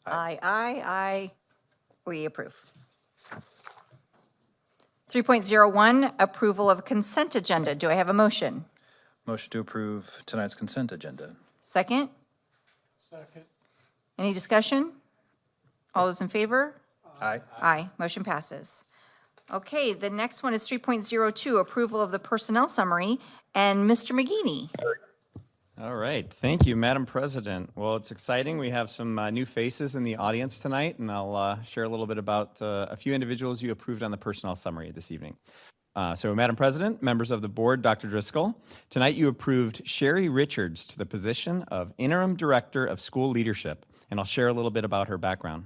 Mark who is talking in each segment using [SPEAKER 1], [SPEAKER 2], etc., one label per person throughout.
[SPEAKER 1] Aye, aye, aye. We approve. 3.01, approval of consent agenda. Do I have a motion?
[SPEAKER 2] Motion to approve tonight's consent agenda.
[SPEAKER 1] Second?
[SPEAKER 3] Second.
[SPEAKER 1] Any discussion? All those in favor?
[SPEAKER 2] Aye.
[SPEAKER 1] Aye, motion passes. Okay, the next one is 3.02, approval of the personnel summary, and Mr. McGinney.
[SPEAKER 4] All right, thank you, Madam President. Well, it's exciting. We have some new faces in the audience tonight, and I'll share a little bit about a few individuals you approved on the personnel summary this evening. So, Madam President, members of the board, Dr. Driscoll, tonight you approved Sherry Richards to the position of Interim Director of School Leadership, and I'll share a little bit about her background.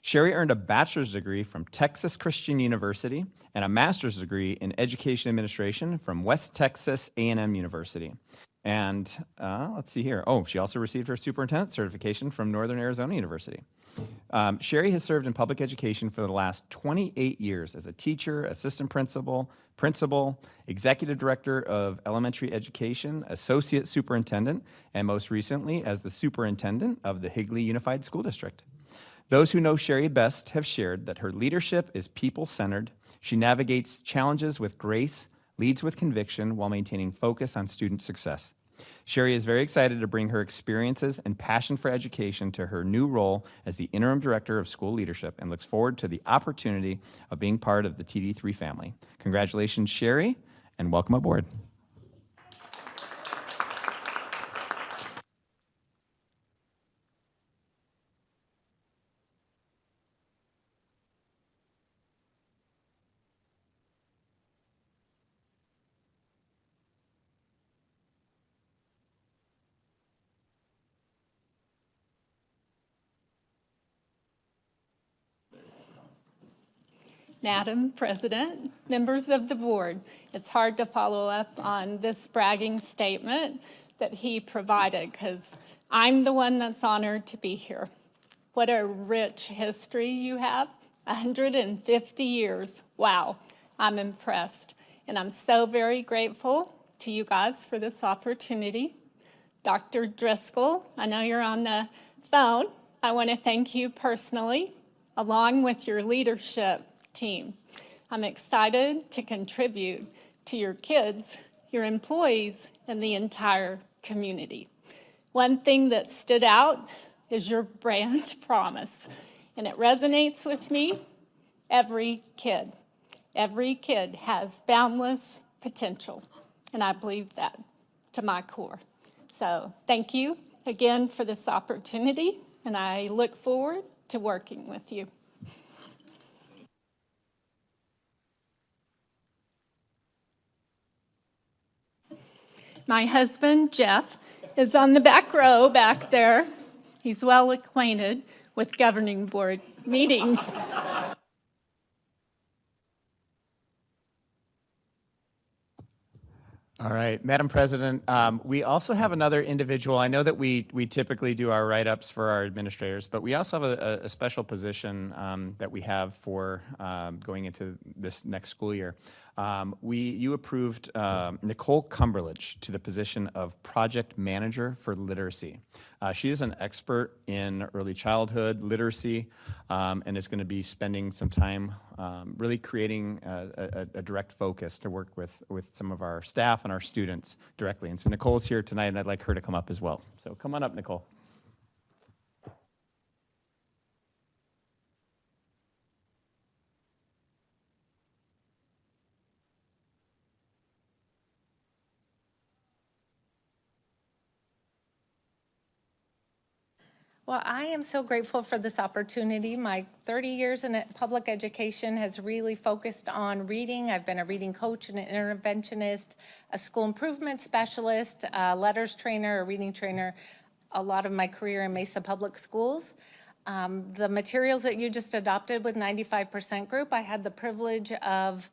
[SPEAKER 4] Sherry earned a bachelor's degree from Texas Christian University and a master's degree in education administration from West Texas A&M University. And let's see here. Oh, she also received her superintendent certification from Northern Arizona University. Sherry has served in public education for the last 28 years as a teacher, assistant principal, executive director of elementary education, associate superintendent, and most recently as the superintendent of the Higley Unified School District. Those who know Sherry best have shared that her leadership is people-centered. She navigates challenges with grace, leads with conviction while maintaining focus on student success. Sherry is very excited to bring her experiences and passion for education to her new role as the Interim Director of School Leadership and looks forward to the opportunity of being part of the TD3 family. Congratulations, Sherry, and welcome aboard.
[SPEAKER 5] Madam President, members of the board, it's hard to follow up on this bragging statement that he provided because I'm the one that's honored to be here. What a rich history you have, 150 years. Wow, I'm impressed. And I'm so very grateful to you guys for this opportunity. Dr. Driscoll, I know you're on the phone. I want to thank you personally, along with your leadership team. I'm excited to contribute to your kids, your employees, and the entire community. One thing that stood out is your brand promise, and it resonates with me. Every kid has boundless potential, and I believe that to my core. So thank you again for this opportunity, and I look forward to working with you. My husband, Jeff, is on the back row back there. He's well acquainted with governing board meetings.
[SPEAKER 4] All right, Madam President, we also have another individual. I know that we typically do our write-ups for our administrators, but we also have a special position that we have for going into this next school year. You approved Nicole Cumberledge to the position of Project Manager for Literacy. She is an expert in early childhood literacy and is going to be spending some time really creating a direct focus to work with some of our staff and our students directly. And so Nicole's here tonight, and I'd like her to come up as well. So come on up, Nicole.
[SPEAKER 6] Well, I am so grateful for this opportunity. My 30 years in public education has really focused on reading. I've been a reading coach and an interventionist, a school improvement specialist, a letters trainer, a reading trainer, a lot of my career in Mesa Public Schools. The materials that you just adopted with 95% Group, I had the privilege of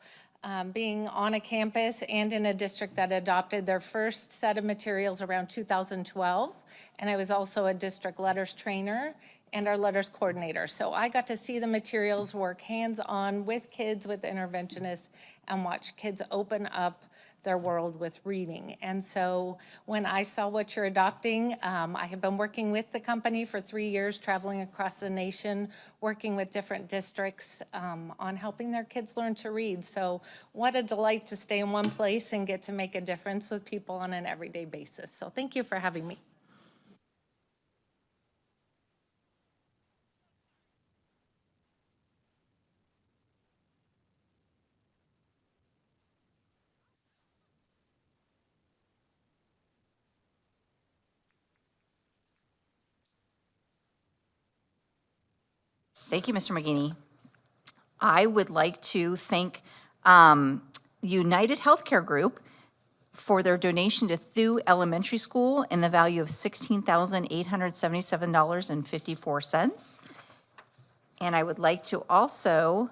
[SPEAKER 6] being on a campus and in a district that adopted their first set of materials around 2012. And I was also a district letters trainer and our letters coordinator. So I got to see the materials, work hands-on with kids, with interventionists, and watch kids open up their world with reading. And so when I saw what you're adopting, I have been working with the company for 3 years, traveling across the nation, working with different districts on helping their kids learn to read. So what a delight to stay in one place and get to make a difference with people on an everyday basis. So thank you for having me.
[SPEAKER 1] Thank you, Mr. McGinney. I would like to thank United Healthcare Group for their donation to Thew Elementary School in the value of $16,877.54. And I would like to also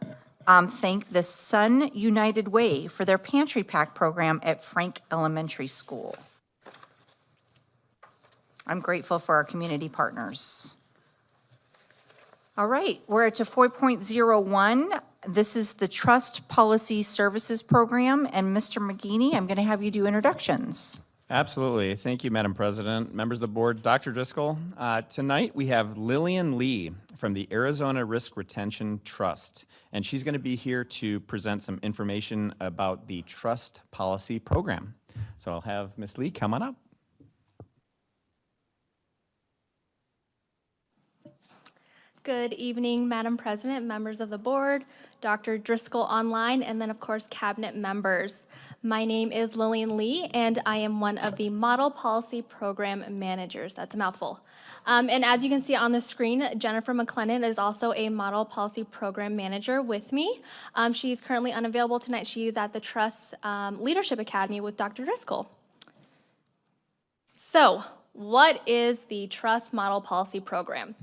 [SPEAKER 1] thank the Sun United Way for their pantry pack program at Frank Elementary School. I'm grateful for our community partners. All right, we're to 4.01. This is the Trust Policy Services Program. And Mr. McGinney, I'm going to have you do introductions.
[SPEAKER 4] Absolutely. Thank you, Madam President, members of the board, Dr. Driscoll. Tonight we have Lillian Lee from the Arizona Risk Retention Trust, and she's going to be here to present some information about the Trust Policy Program. So I'll have Ms. Lee come on up.
[SPEAKER 3] Good evening, Madam President, members of the board, Dr. Driscoll online, and then of course cabinet members. My name is Lillian Lee, and I am one of the Model Policy Program Managers. That's a mouthful. And as you can see on the screen, Jennifer McLennan is also a Model Policy Program Manager with me. She's currently unavailable tonight. She is at the Trust Leadership Academy with Dr. Driscoll. So, what is the Trust Model Policy Program?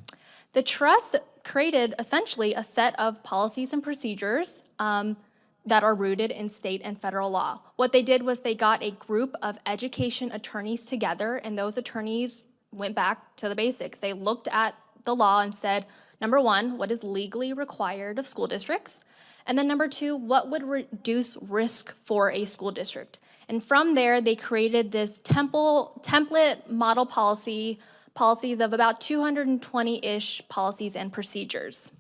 [SPEAKER 3] The Trust created essentially a set of policies and procedures that are rooted in state and federal law. What they did was they got a group of education attorneys together, and those attorneys went back to the basics. They looked at the law and said, number one, what is legally required of school districts? And then number two, what would reduce risk for a school district? And from there, they created this template model policies of about 220-ish policies and procedures.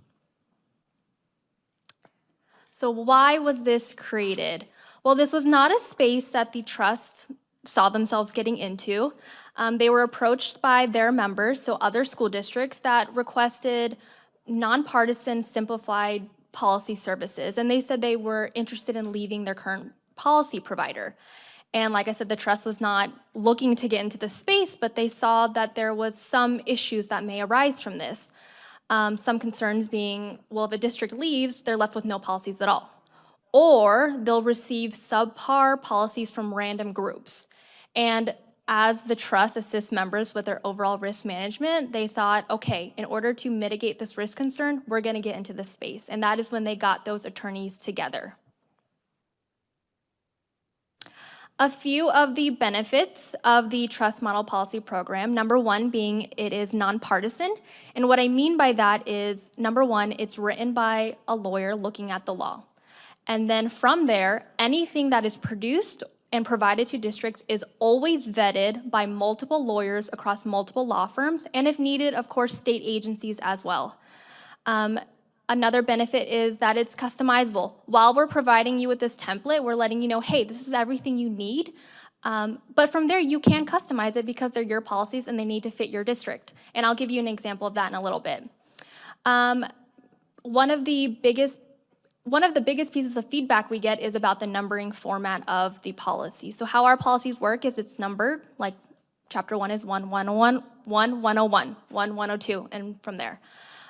[SPEAKER 3] So why was this created? Well, this was not a space that the Trust saw themselves getting into. They were approached by their members, so other school districts, that requested nonpartisan, simplified policy services. And they said they were interested in leaving their current policy provider. And like I said, the Trust was not looking to get into the space, but they saw that there was some issues that may arise from this. Some concerns being, well, if a district leaves, they're left with no policies at all. Or they'll receive subpar policies from random groups. And as the Trust assists members with their overall risk management, they thought, okay, in order to mitigate this risk concern, we're going to get into this space. And that is when they got those attorneys together. A few of the benefits of the Trust Model Policy Program, number one being it is nonpartisan. And what I mean by that is, number one, it's written by a lawyer looking at the law. And then from there, anything that is produced and provided to districts is always vetted by multiple lawyers across multiple law firms, and if needed, of course, state agencies as well. Another benefit is that it's customizable. While we're providing you with this template, we're letting you know, hey, this is everything you need. But from there, you can customize it because they're your policies and they need to fit your district. And I'll give you an example of that in a little bit. One of the biggest pieces of feedback we get is about the numbering format of the policy. So how our policies work is it's numbered, like chapter 1 is 101, 101, 102, and from there.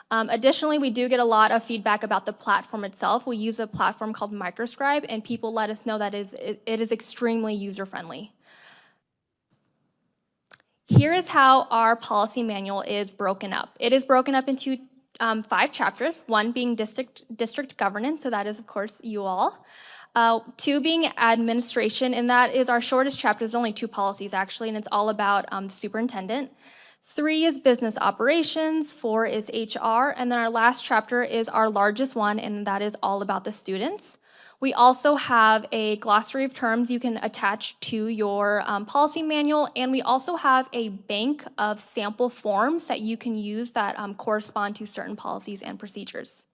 [SPEAKER 3] Additionally, we do get a lot of feedback about the platform itself. We use a platform called Microscribe, and people let us know that it is extremely user-friendly. Here is how our policy manual is broken up. It is broken up into 5 chapters, 1 being district governance, so that is, of course, you all. 2 being administration, and that is our shortest chapter. There's only 2 policies, actually, and it's all about the superintendent. 3 is business operations, 4 is HR, and then our last chapter is our largest one, and that is all about the students. We also have a glossary of terms you can attach to your policy manual, and we also have a bank of sample forms that you can use that correspond to certain policies and procedures.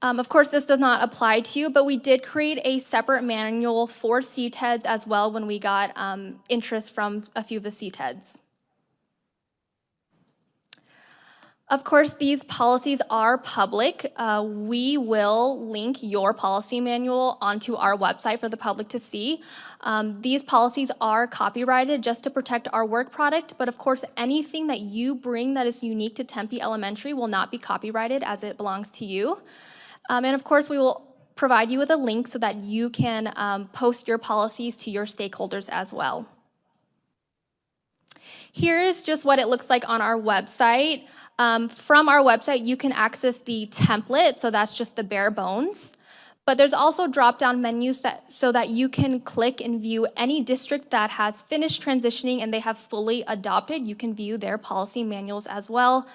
[SPEAKER 3] Of course, this does not apply to you, but we did create a separate manual for CTEDs as well when we got interest from a few of the CTEDs. Of course, these policies are public. We will link your policy manual onto our website for the public to see. These policies are copyrighted just to protect our work product, but of course, anything that you bring that is unique to Tempe Elementary will not be copyrighted as it belongs to you. And of course, we will provide you with a link so that you can post your policies to your stakeholders as well. Here is just what it looks like on our website. From our website, you can access the template, so that's just the bare bones. But there's also drop-down menus so that you can click and view any district that has finished transitioning and they have fully adopted. You can view their policy manuals as well.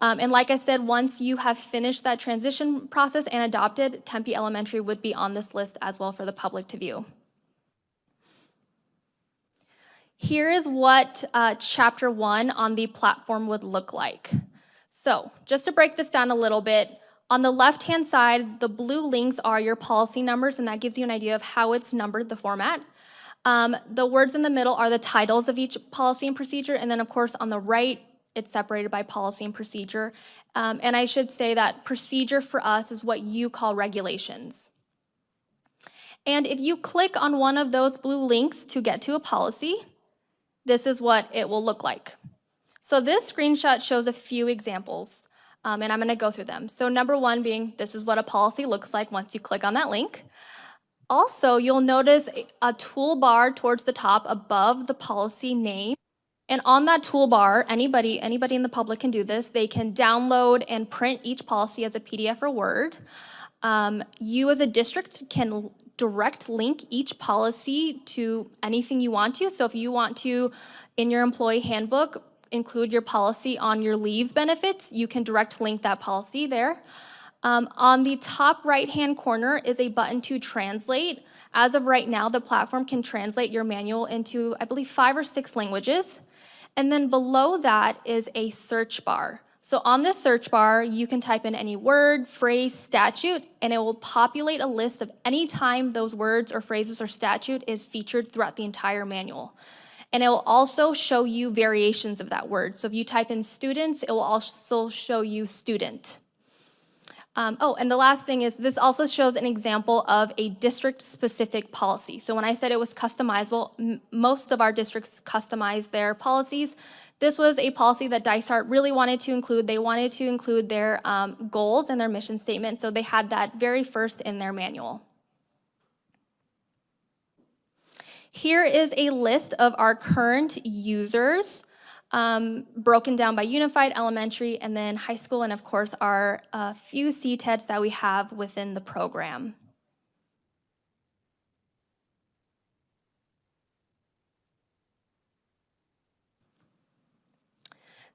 [SPEAKER 3] And like I said, once you have finished that transition process and adopted, Tempe Elementary would be on this list as well for the public to view. Here is what Chapter 1 on the platform would look like. So just to break this down a little bit, on the left-hand side, the blue links are your policy numbers, and that gives you an idea of how it's numbered, the format. The words in the middle are the titles of each policy and procedure, and then of course on the right, it's separated by policy and procedure. And I should say that procedure for us is what you call regulations. And if you click on one of those blue links to get to a policy, this is what it will look like. So this screenshot shows a few examples, and I'm gonna go through them. So number one being, this is what a policy looks like once you click on that link. Also, you'll notice a toolbar towards the top above the policy name. And on that toolbar, anybody in the public can do this. They can download and print each policy as a PDF or Word. You as a district can direct link each policy to anything you want to. So if you want to, in your employee handbook, include your policy on your leave benefits, you can direct link that policy there. On the top right-hand corner is a button to translate. As of right now, the platform can translate your manual into, I believe, 5 or 6 languages. And then below that is a search bar. So on this search bar, you can type in any word, phrase, statute, and it will populate a list of any time those words or phrases or statute is featured throughout the entire manual. And it will also show you variations of that word. So if you type in students, it will also show you student. And the last thing is this also shows an example of a district-specific policy. So when I said it was customizable, most of our districts customize their policies. This was a policy that Dysart really wanted to include. They wanted to include their goals and their mission statement, so they had that very first in their manual. Here is a list of our current users, broken down by Unified, Elementary, and then high school, and of course our few CTEDs that we have within the program.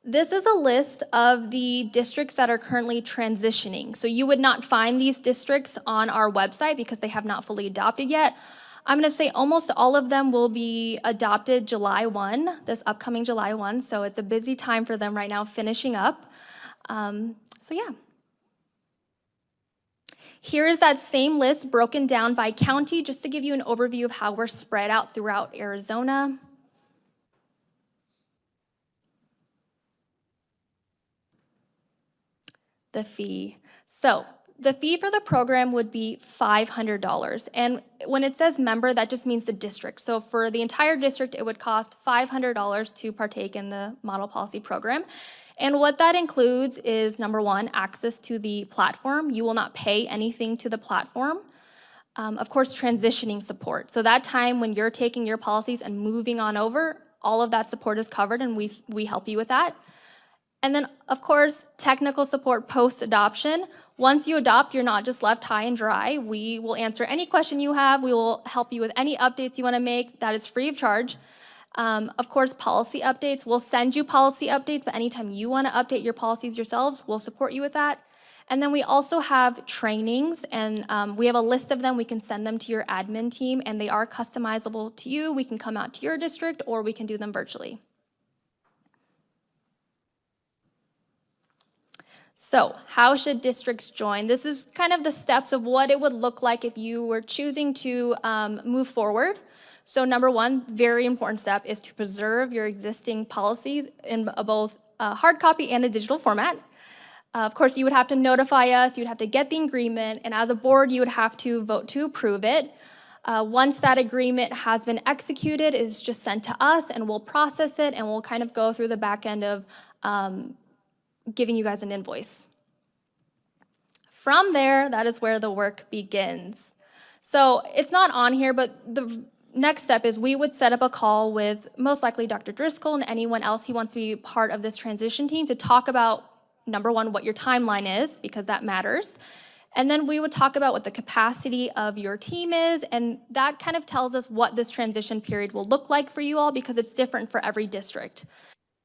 [SPEAKER 3] This is a list of the districts that are currently transitioning. So you would not find these districts on our website because they have not fully adopted yet. I'm going to say almost all of them will be adopted July 1, this upcoming July 1. So it's a busy time for them right now finishing up. So yeah. Here is that same list broken down by county, just to give you an overview of how we're spread out throughout Arizona. The fee. So the fee for the program would be $500. And when it says member, that just means the district. So for the entire district, it would cost $500 to partake in the model policy program. And what that includes is, number one, access to the platform. You will not pay anything to the platform. Of course, transitioning support. So that time when you're taking your policies and moving on over, all of that support is covered, and we help you with that. And then, of course, technical support post-adoption. Once you adopt, you're not just left high and dry. We will answer any question you have. We will help you with any updates you want to make. That is free of charge. Of course, policy updates. We'll send you policy updates, but anytime you want to update your policies yourselves, we'll support you with that. And then we also have trainings, and we have a list of them. We can send them to your admin team, and they are customizable to you. We can come out to your district, or we can do them virtually. So how should districts join? This is kind of the steps of what it would look like if you were choosing to move forward. So number one, very important step is to preserve your existing policies in both a hard copy and a digital format. Of course, you would have to notify us, you'd have to get the agreement, and as a board, you would have to vote to approve it. Once that agreement has been executed, it's just sent to us, and we'll process it, and we'll kind of go through the back end of giving you guys an invoice. From there, that is where the work begins. So it's not on here, but the next step is we would set up a call with most likely Dr. Driscoll and anyone else who wants to be part of this transition team to talk about, number one, what your timeline is, because that matters. And then we would talk about what the capacity of your team is, and that kind of tells us what this transition period will look like for you all, because it's different for every district.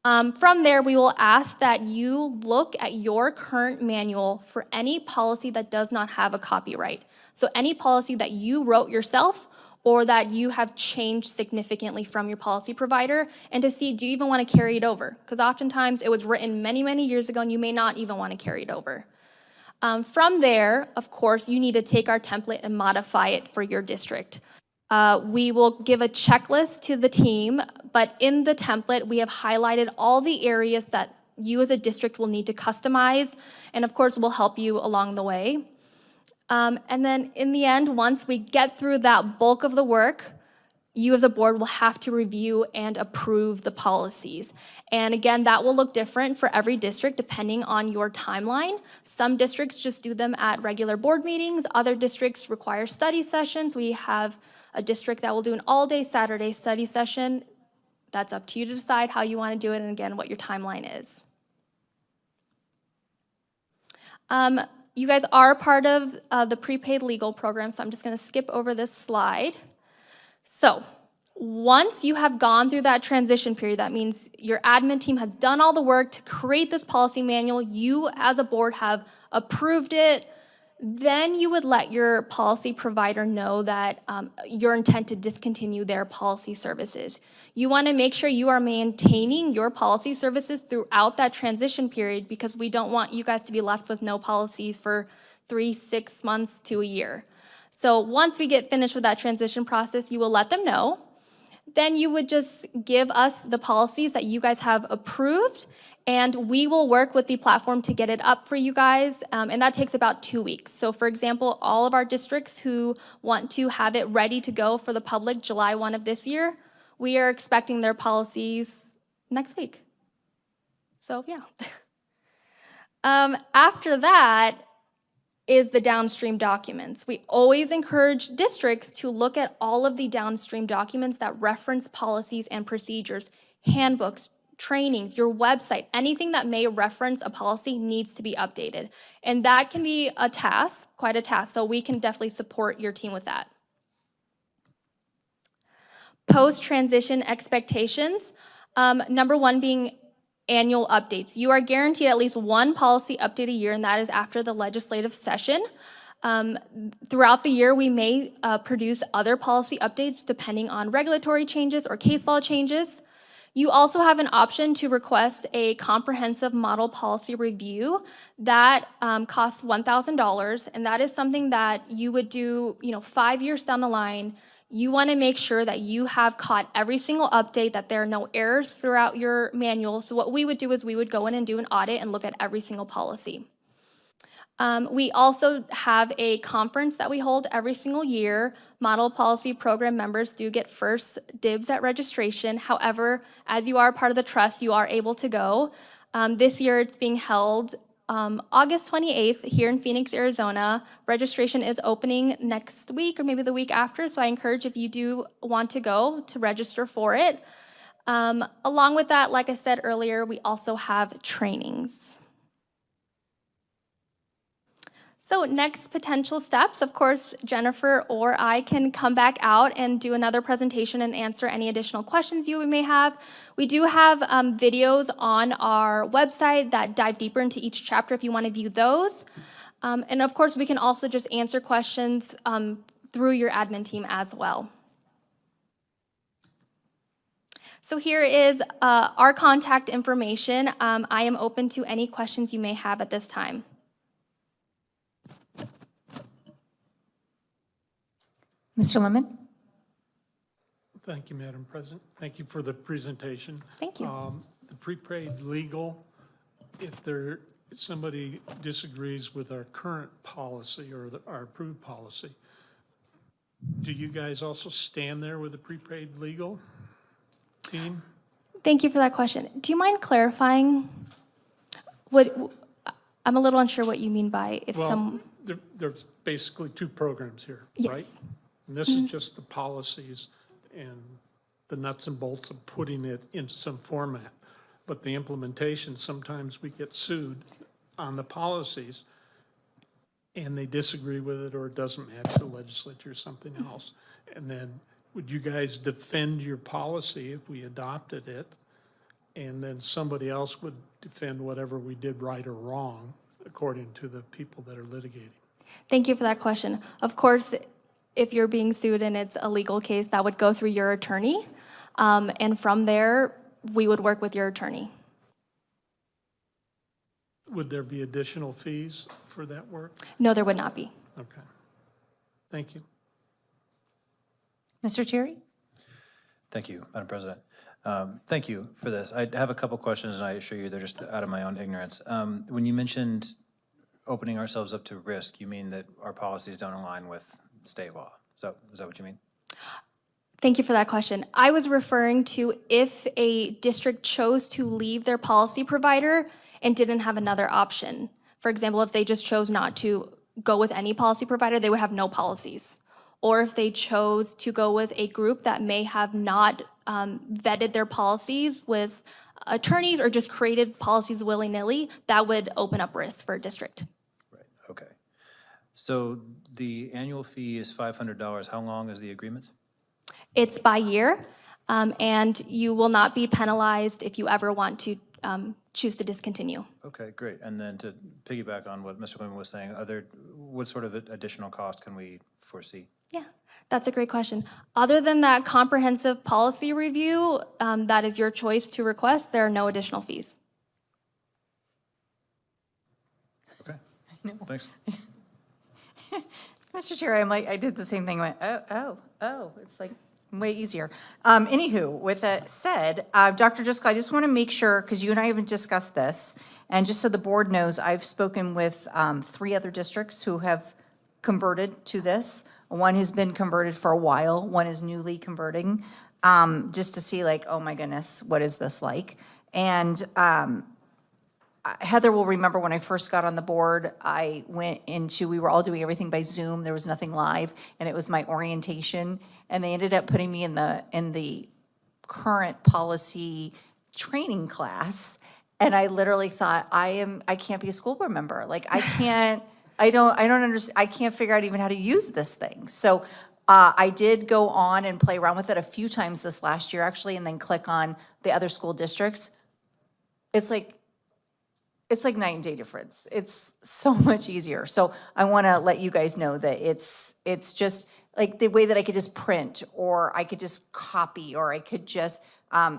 [SPEAKER 3] From there, we will ask that you look at your current manual for any policy that does not have a copyright. So any policy that you wrote yourself or that you have changed significantly from your policy provider, and to see, do you even want to carry it over? Because oftentimes it was written many, many years ago and you may not even want to carry it over. From there, of course, you need to take our template and modify it for your district. We will give a checklist to the team, but in the template, we have highlighted all the areas that you as a district will need to customize, and of course, we'll help you along the way. And then in the end, once we get through that bulk of the work, you as a board will have to review and approve the policies. And again, that will look different for every district depending on your timeline. Some districts just do them at regular board meetings. Other districts require study sessions. We have a district that will do an all-day Saturday study session. That's up to you to decide how you want to do it, and again, what your timeline is. You guys are part of the prepaid legal program, so I'm just going to skip over this slide. So once you have gone through that transition period, that means your admin team has done all the work to create this policy manual, you as a board have approved it, then you would let your policy provider know that your intent to discontinue their policy services. You want to make sure you are maintaining your policy services throughout that transition period, because we don't want you guys to be left with no policies for 3, 6 months to a year. So once we get finished with that transition process, you will let them know. Then you would just give us the policies that you guys have approved, and we will work with the platform to get it up for you guys, and that takes about 2 weeks. So for example, all of our districts who want to have it ready to go for the public July 1 of this year, we are expecting their policies next week. So yeah. After that is the downstream documents. We always encourage districts to look at all of the downstream documents that reference policies and procedures, handbooks, trainings, your website, anything that may reference a policy needs to be updated. And that can be a task, quite a task, so we can definitely support your team with that. Post-transition expectations, number one being annual updates. You are guaranteed at least one policy update a year, and that is after the legislative session. Throughout the year, we may produce other policy updates depending on regulatory changes or case law changes. You also have an option to request a comprehensive model policy review that costs $1,000, and that is something that you would do, 5 years down the line. You want to make sure that you have caught every single update, that there are no errors throughout your manual. So what we would do is we would go in and do an audit and look at every single policy. We also have a conference that we hold every single year. Model Policy Program members do get first dibs at registration. However, as you are part of the trust, you are able to go. This year it's being held August 28th here in Phoenix, Arizona. Registration is opening next week or maybe the week after, so I encourage, if you do want to go, to register for it. Along with that, like I said earlier, we also have trainings. So next potential steps, of course, Jennifer or I can come back out and do another presentation and answer any additional questions you may have. We do have videos on our website that dive deeper into each chapter if you want to view those. And of course, we can also just answer questions through your admin team as well. So here is our contact information. I am open to any questions you may have at this time.
[SPEAKER 1] Mr. Lemon?
[SPEAKER 7] Thank you, Madam President. Thank you for the presentation.
[SPEAKER 3] Thank you.
[SPEAKER 7] The prepaid legal, if somebody disagrees with our current policy or our approved policy, do you guys also stand there with the prepaid legal team?
[SPEAKER 3] Thank you for that question. Do you mind clarifying I'm a little unsure what you mean by if some,
[SPEAKER 7] Well, there's basically two programs here, right?
[SPEAKER 3] yes.
[SPEAKER 7] And this is just the policies and the nuts and bolts of putting it into some format. But the implementation, sometimes we get sued on the policies and they disagree with it or it doesn't match the legislature or something else. And then would you guys defend your policy if we adopted it? And then somebody else would defend whatever we did right or wrong according to the people that are litigating?
[SPEAKER 3] Thank you for that question. Of course, if you're being sued and it's a legal case, that would go through your attorney. And from there, we would work with your attorney.
[SPEAKER 7] Would there be additional fees for that work?
[SPEAKER 3] No, there would not be.
[SPEAKER 7] Okay. Thank you.
[SPEAKER 1] Mr. Terry?
[SPEAKER 2] Thank you, Madam President. Thank you for this. I have a couple questions, and I assure you they're just out of my own ignorance. When you mentioned opening ourselves up to risk, you mean that our policies don't align with state law? Is that what you mean?
[SPEAKER 3] Thank you for that question. I was referring to if a district chose to leave their policy provider and didn't have another option. For example, if they just chose not to go with any policy provider, they would have no policies. Or if they chose to go with a group that may have not vetted their policies with attorneys or just created policies willy-nilly, that would open up risk for a district.
[SPEAKER 2] Right, okay. So the annual fee is $500. How long is the agreement?
[SPEAKER 3] It's by year, and you will not be penalized if you ever want to choose to discontinue.
[SPEAKER 2] Okay, great. And then to piggyback on what Mr. Lehman was saying, what sort of additional cost can we foresee?
[SPEAKER 3] Yeah, that's a great question. Other than that comprehensive policy review, that is your choice to request, there are no additional fees.
[SPEAKER 2] Okay, thanks.
[SPEAKER 1] Mr. Chair, I did the same thing. I went, oh, it's like way easier. Anywho, with that said, Dr. Driscoll, I just want to make sure, because you and I haven't discussed this, and just so the board knows, I've spoken with 3 other districts who have converted to this. One has been converted for a while, one is newly converting, just to see like, oh my goodness, what is this like? And Heather will remember when I first got on the board, we were all doing everything by Zoom, there was nothing live, and it was my orientation, and they ended up putting me in the current policy training class, and I literally thought, I can't be a school board member, like I don't understand, I can't figure out even how to use this thing. So I did go on and play around with it a few times this last year, actually, and then click on the other school districts. It's like night and day difference. It's so much easier. So I want to let you guys know that it's just like the way that I could just print, or I could just copy, or I could just,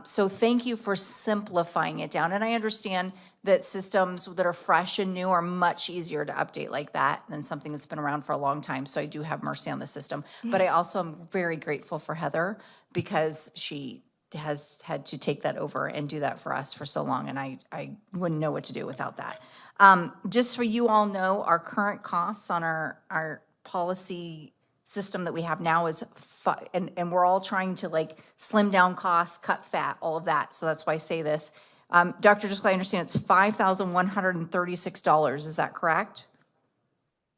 [SPEAKER 1] so thank you for simplifying it down. And I understand that systems that are fresh and new are much easier to update like that than something that's been around for a long time. So I do have mercy on the system. But I also am very grateful for Heather, because she has had to take that over and do that for us for so long, and I wouldn't know what to do without that. Just so you all know, our current costs on our policy system that we have now is, and we're all trying to like slim down costs, cut fat, all of that. So that's why I say this. Dr. Driscoll, I understand it's $5,136. Is that correct?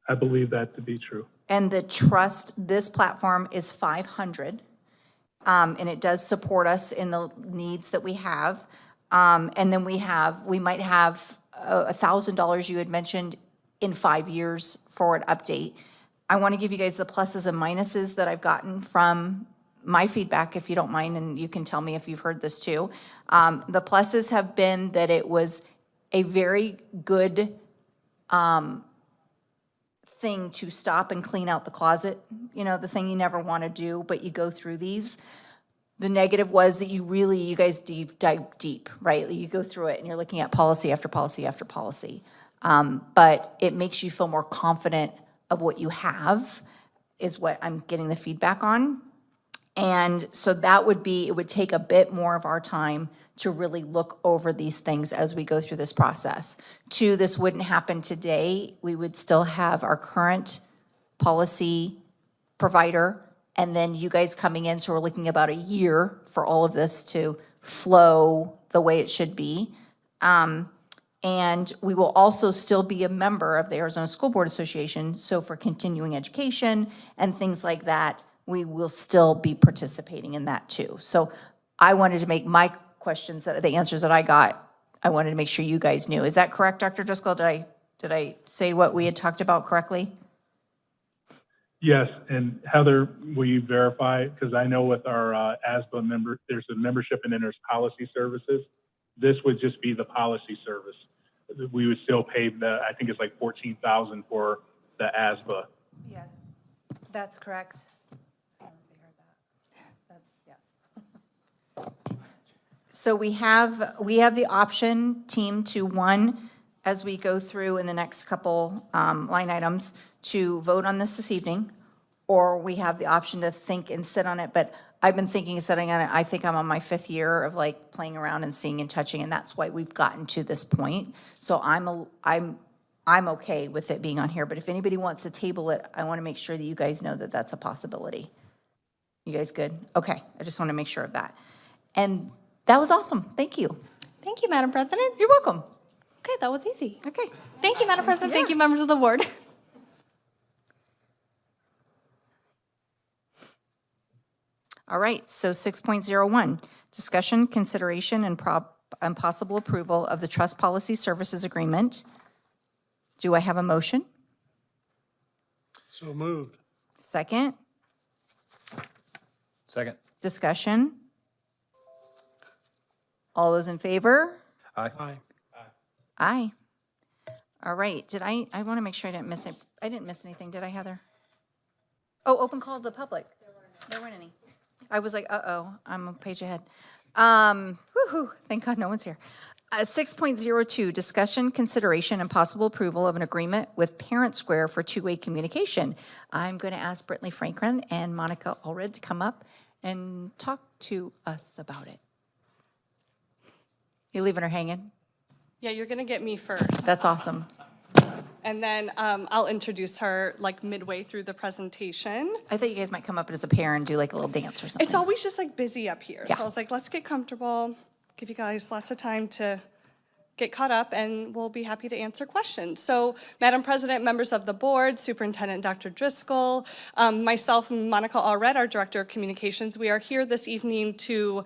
[SPEAKER 8] I believe that to be true.
[SPEAKER 1] And the trust, this platform is $500. And it does support us in the needs that we have. And then we might have $1,000 you had mentioned in 5 years for an update. I want to give you guys the pluses and minuses that I've gotten from my feedback, if you don't mind, and you can tell me if you've heard this too. The pluses have been that it was a very good thing to stop and clean out the closet, you know, the thing you never want to do, but you go through these. The negative was that you guys dive deep, right? You go through it and you're looking at policy after policy after policy. But it makes you feel more confident of what you have, is what I'm getting the feedback on. And so it would take a bit more of our time to really look over these things as we go through this process. Two, this wouldn't happen today. We would still have our current policy provider, and then you guys coming in, so we're looking about a year for all of this to flow the way it should be. And we will also still be a member of the Arizona School Board Association, so for continuing education and things like that, we will still be participating in that too. So I wanted to make my questions, the answers that I got, I wanted to make sure you guys knew. Is that correct, Dr. Driscoll? Did I say what we had talked about correctly?
[SPEAKER 8] Yes, and Heather, will you verify? Because I know with our ASBA member, there's a membership and then there's policy services. This would just be the policy service. We would still pay I think it's like $14,000 for the ASBA.
[SPEAKER 1] Yeah, that's correct. That's, yes. So we have the option, team, to one, as we go through in the next couple line items, to vote on this evening, or we have the option to think and sit on it. But I've been thinking of sitting on it. I think I'm on my 5th year of like playing around and seeing and touching, and that's why we've gotten to this point. So I'm okay with it being on here. But if anybody wants to table it, I want to make sure that you guys know that that's a possibility. You guys good? Okay, I just want to make sure of that. And that was awesome. Thank you.
[SPEAKER 3] Thank you, Madam President.
[SPEAKER 1] You're welcome.
[SPEAKER 3] Okay, that was easy.
[SPEAKER 1] Okay.
[SPEAKER 3] Thank you, Madam President. Thank you, members of the board.
[SPEAKER 1] All right, so 6.01, discussion, consideration, and possible approval of the Trust Policy Services Agreement. Do I have a motion?
[SPEAKER 7] So moved.
[SPEAKER 1] Second,
[SPEAKER 2] Second.
[SPEAKER 1] discussion. All those in favor?
[SPEAKER 2] Aye.
[SPEAKER 7] Aye.
[SPEAKER 1] Aye. All right, I want to make sure I didn't miss it. I didn't miss anything, did I, Heather? Oh, open call to the public. There weren't any. I was like, uh-oh, I'm a page ahead. Woo-hoo, thank God no one's here. 6.02, discussion, consideration, and possible approval of an agreement with Parent Square for two-way communication. I'm going to ask Brittany Franklin and Monica Allred to come up and talk to us about it. You leaving her hanging?
[SPEAKER 9] Yeah, you're going to get me first.
[SPEAKER 1] That's awesome.
[SPEAKER 9] And then I'll introduce her like midway through the presentation.
[SPEAKER 1] I thought you guys might come up as a pair and do like a little dance or something.
[SPEAKER 9] It's always just like busy up here.
[SPEAKER 1] Yeah.
[SPEAKER 9] So I was like, let's get comfortable, give you guys lots of time to get caught up, and we'll be happy to answer questions. So, Madam President, members of the board, Superintendent Dr. Driscoll, myself and Monica Allred, our Director of Communications, we are here this evening to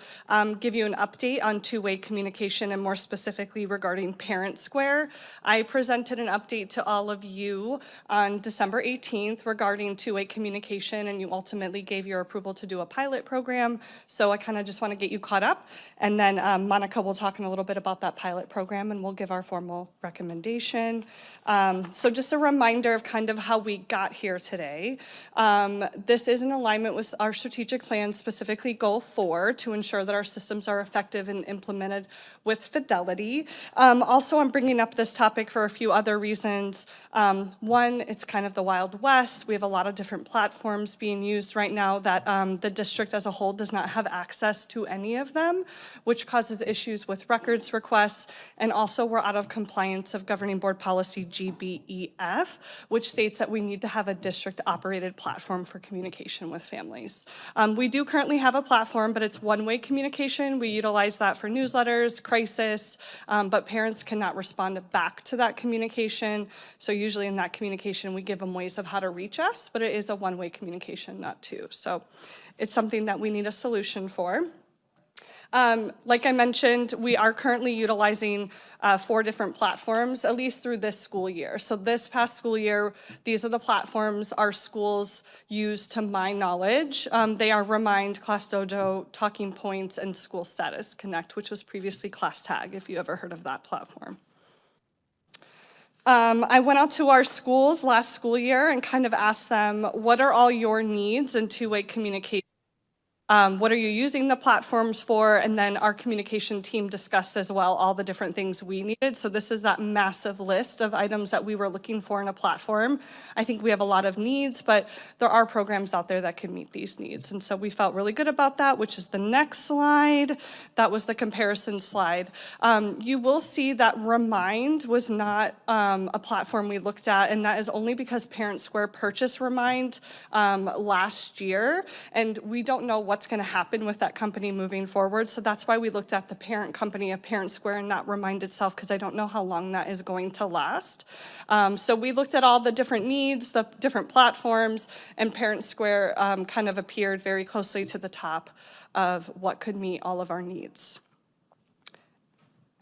[SPEAKER 9] give you an update on two-way communication and more specifically regarding Parent Square. I presented an update to all of you on December 18th regarding two-way communication, and you ultimately gave your approval to do a pilot program. So I kind of just want to get you caught up, and then Monica will talk in a little bit about that pilot program, and we'll give our formal recommendation. So just a reminder of kind of how we got here today. This is in alignment with our strategic plan, specifically Goal 4, to ensure that our systems are effective and implemented with fidelity. Also, I'm bringing up this topic for a few other reasons. One, it's kind of the Wild West. We have a lot of different platforms being used right now that the district as a whole does not have access to any of them, which causes issues with records requests. And also, we're out of compliance of Governing Board Policy GBEF, which states that we need to have a district-operated platform for communication with families. We do currently have a platform, but it's one-way communication. We utilize that for newsletters, crisis, but parents cannot respond back to that communication. So usually in that communication, we give them ways of how to reach us, but it is a one-way communication, not two. So it's something that we need a solution for. Like I mentioned, we are currently utilizing 4 different platforms, at least through this school year. So this past school year, these are the platforms our schools use to mine knowledge. They are Remind, Class Dojo, Talking Points, and School Status Connect, which was previously Class Tag, if you ever heard of that platform. I went out to our schools last school year and kind of asked them, what are all your needs in two-way communication? What are you using the platforms for? And then our communication team discussed as well all the different things we needed. So this is that massive list of items that we were looking for in a platform. I think we have a lot of needs, but there are programs out there that can meet these needs. And so we felt really good about that, which is the next slide. That was the comparison slide. You will see that Remind was not a platform we looked at, and that is only because Parent Square purchased Remind last year, and we don't know what's going to happen with that company moving forward. So that's why we looked at the parent company of Parent Square and not Remind itself, because I don't know how long that is going to last. So we looked at all the different needs, the different platforms, and Parent Square kind of appeared very closely to the top of what could meet all of our needs.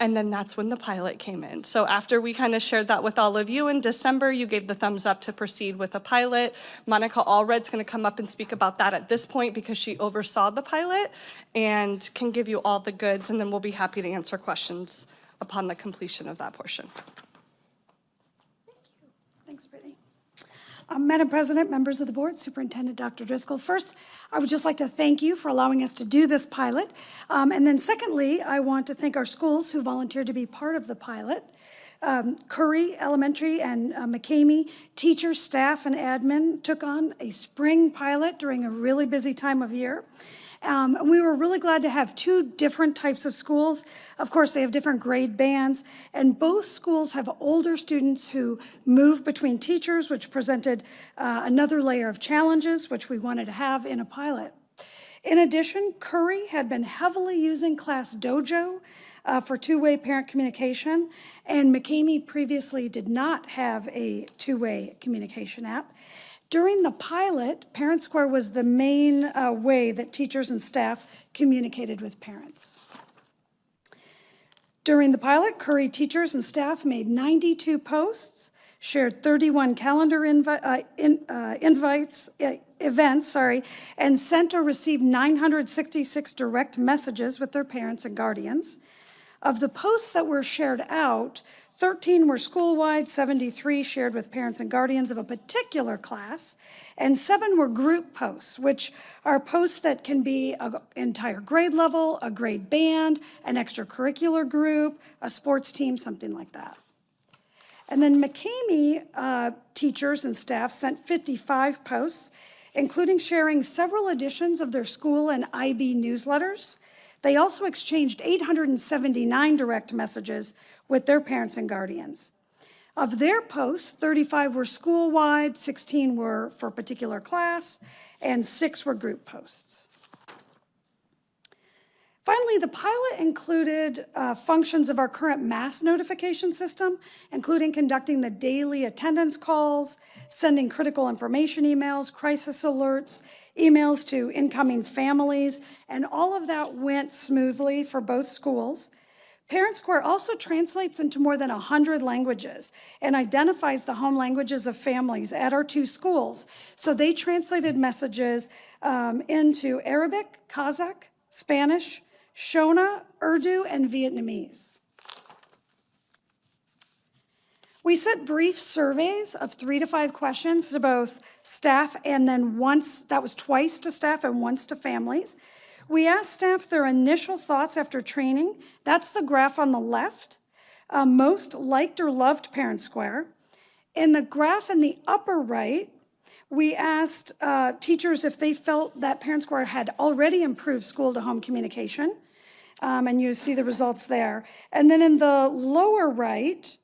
[SPEAKER 9] And then that's when the pilot came in. So after we kind of shared that with all of you in December, you gave the thumbs up to proceed with the pilot. Monica Allred's going to come up and speak about that at this point because she oversaw the pilot and can give you all the goods, and then we'll be happy to answer questions upon the completion of that portion.
[SPEAKER 10] Thanks, Brittany. Madam President, members of the board, Superintendent Dr. Driscoll. First, I would just like to thank you for allowing us to do this pilot. And then secondly, I want to thank our schools who volunteered to be part of the pilot. Curry Elementary and McCamey, teachers, staff, and admin took on a spring pilot during a really busy time of year. And we were really glad to have 2 different types of schools. Of course, they have different grade bands, and both schools have older students who move between teachers, which presented another layer of challenges, which we wanted to have in a pilot. In addition, Curry had been heavily using Class Dojo for two-way parent communication, and McCamey previously did not have a two-way communication app. During the pilot, Parent Square was the main way that teachers and staff communicated with parents. During the pilot, Curry teachers and staff made 92 posts, shared 31 calendar events, and sent or received 966 direct messages with their parents and guardians. Of the posts that were shared out, 13 were school-wide, 73 shared with parents and guardians of a particular class, and 7 were group posts, which are posts that can be an entire grade level, a grade band, an extracurricular group, a sports team, something like that. And then McCamey teachers and staff sent 55 posts, including sharing several editions of their school and IB newsletters. They also exchanged 879 direct messages with their parents and guardians. Of their posts, 35 were school-wide, 16 were for a particular class, and 6 were group posts. Finally, the pilot included functions of our current mass notification system, including conducting the daily attendance calls, sending critical information emails, crisis alerts, emails to incoming families, and all of that went smoothly for both schools. Parent Square also translates into more than 100 languages and identifies the home languages of families at our 2 schools. So they translated messages into Arabic, Kazakh, Spanish, Shona, Urdu, and Vietnamese. We sent brief surveys of 3 to 5 questions to both staff, and then once, that was twice to staff and once to families. We asked staff their initial thoughts after training. That's the graph on the left. Most liked or loved Parent Square. In the graph in the upper right, we asked teachers if they felt that Parent Square had already improved school-to-home communication, and you see the results there. And then in the lower right,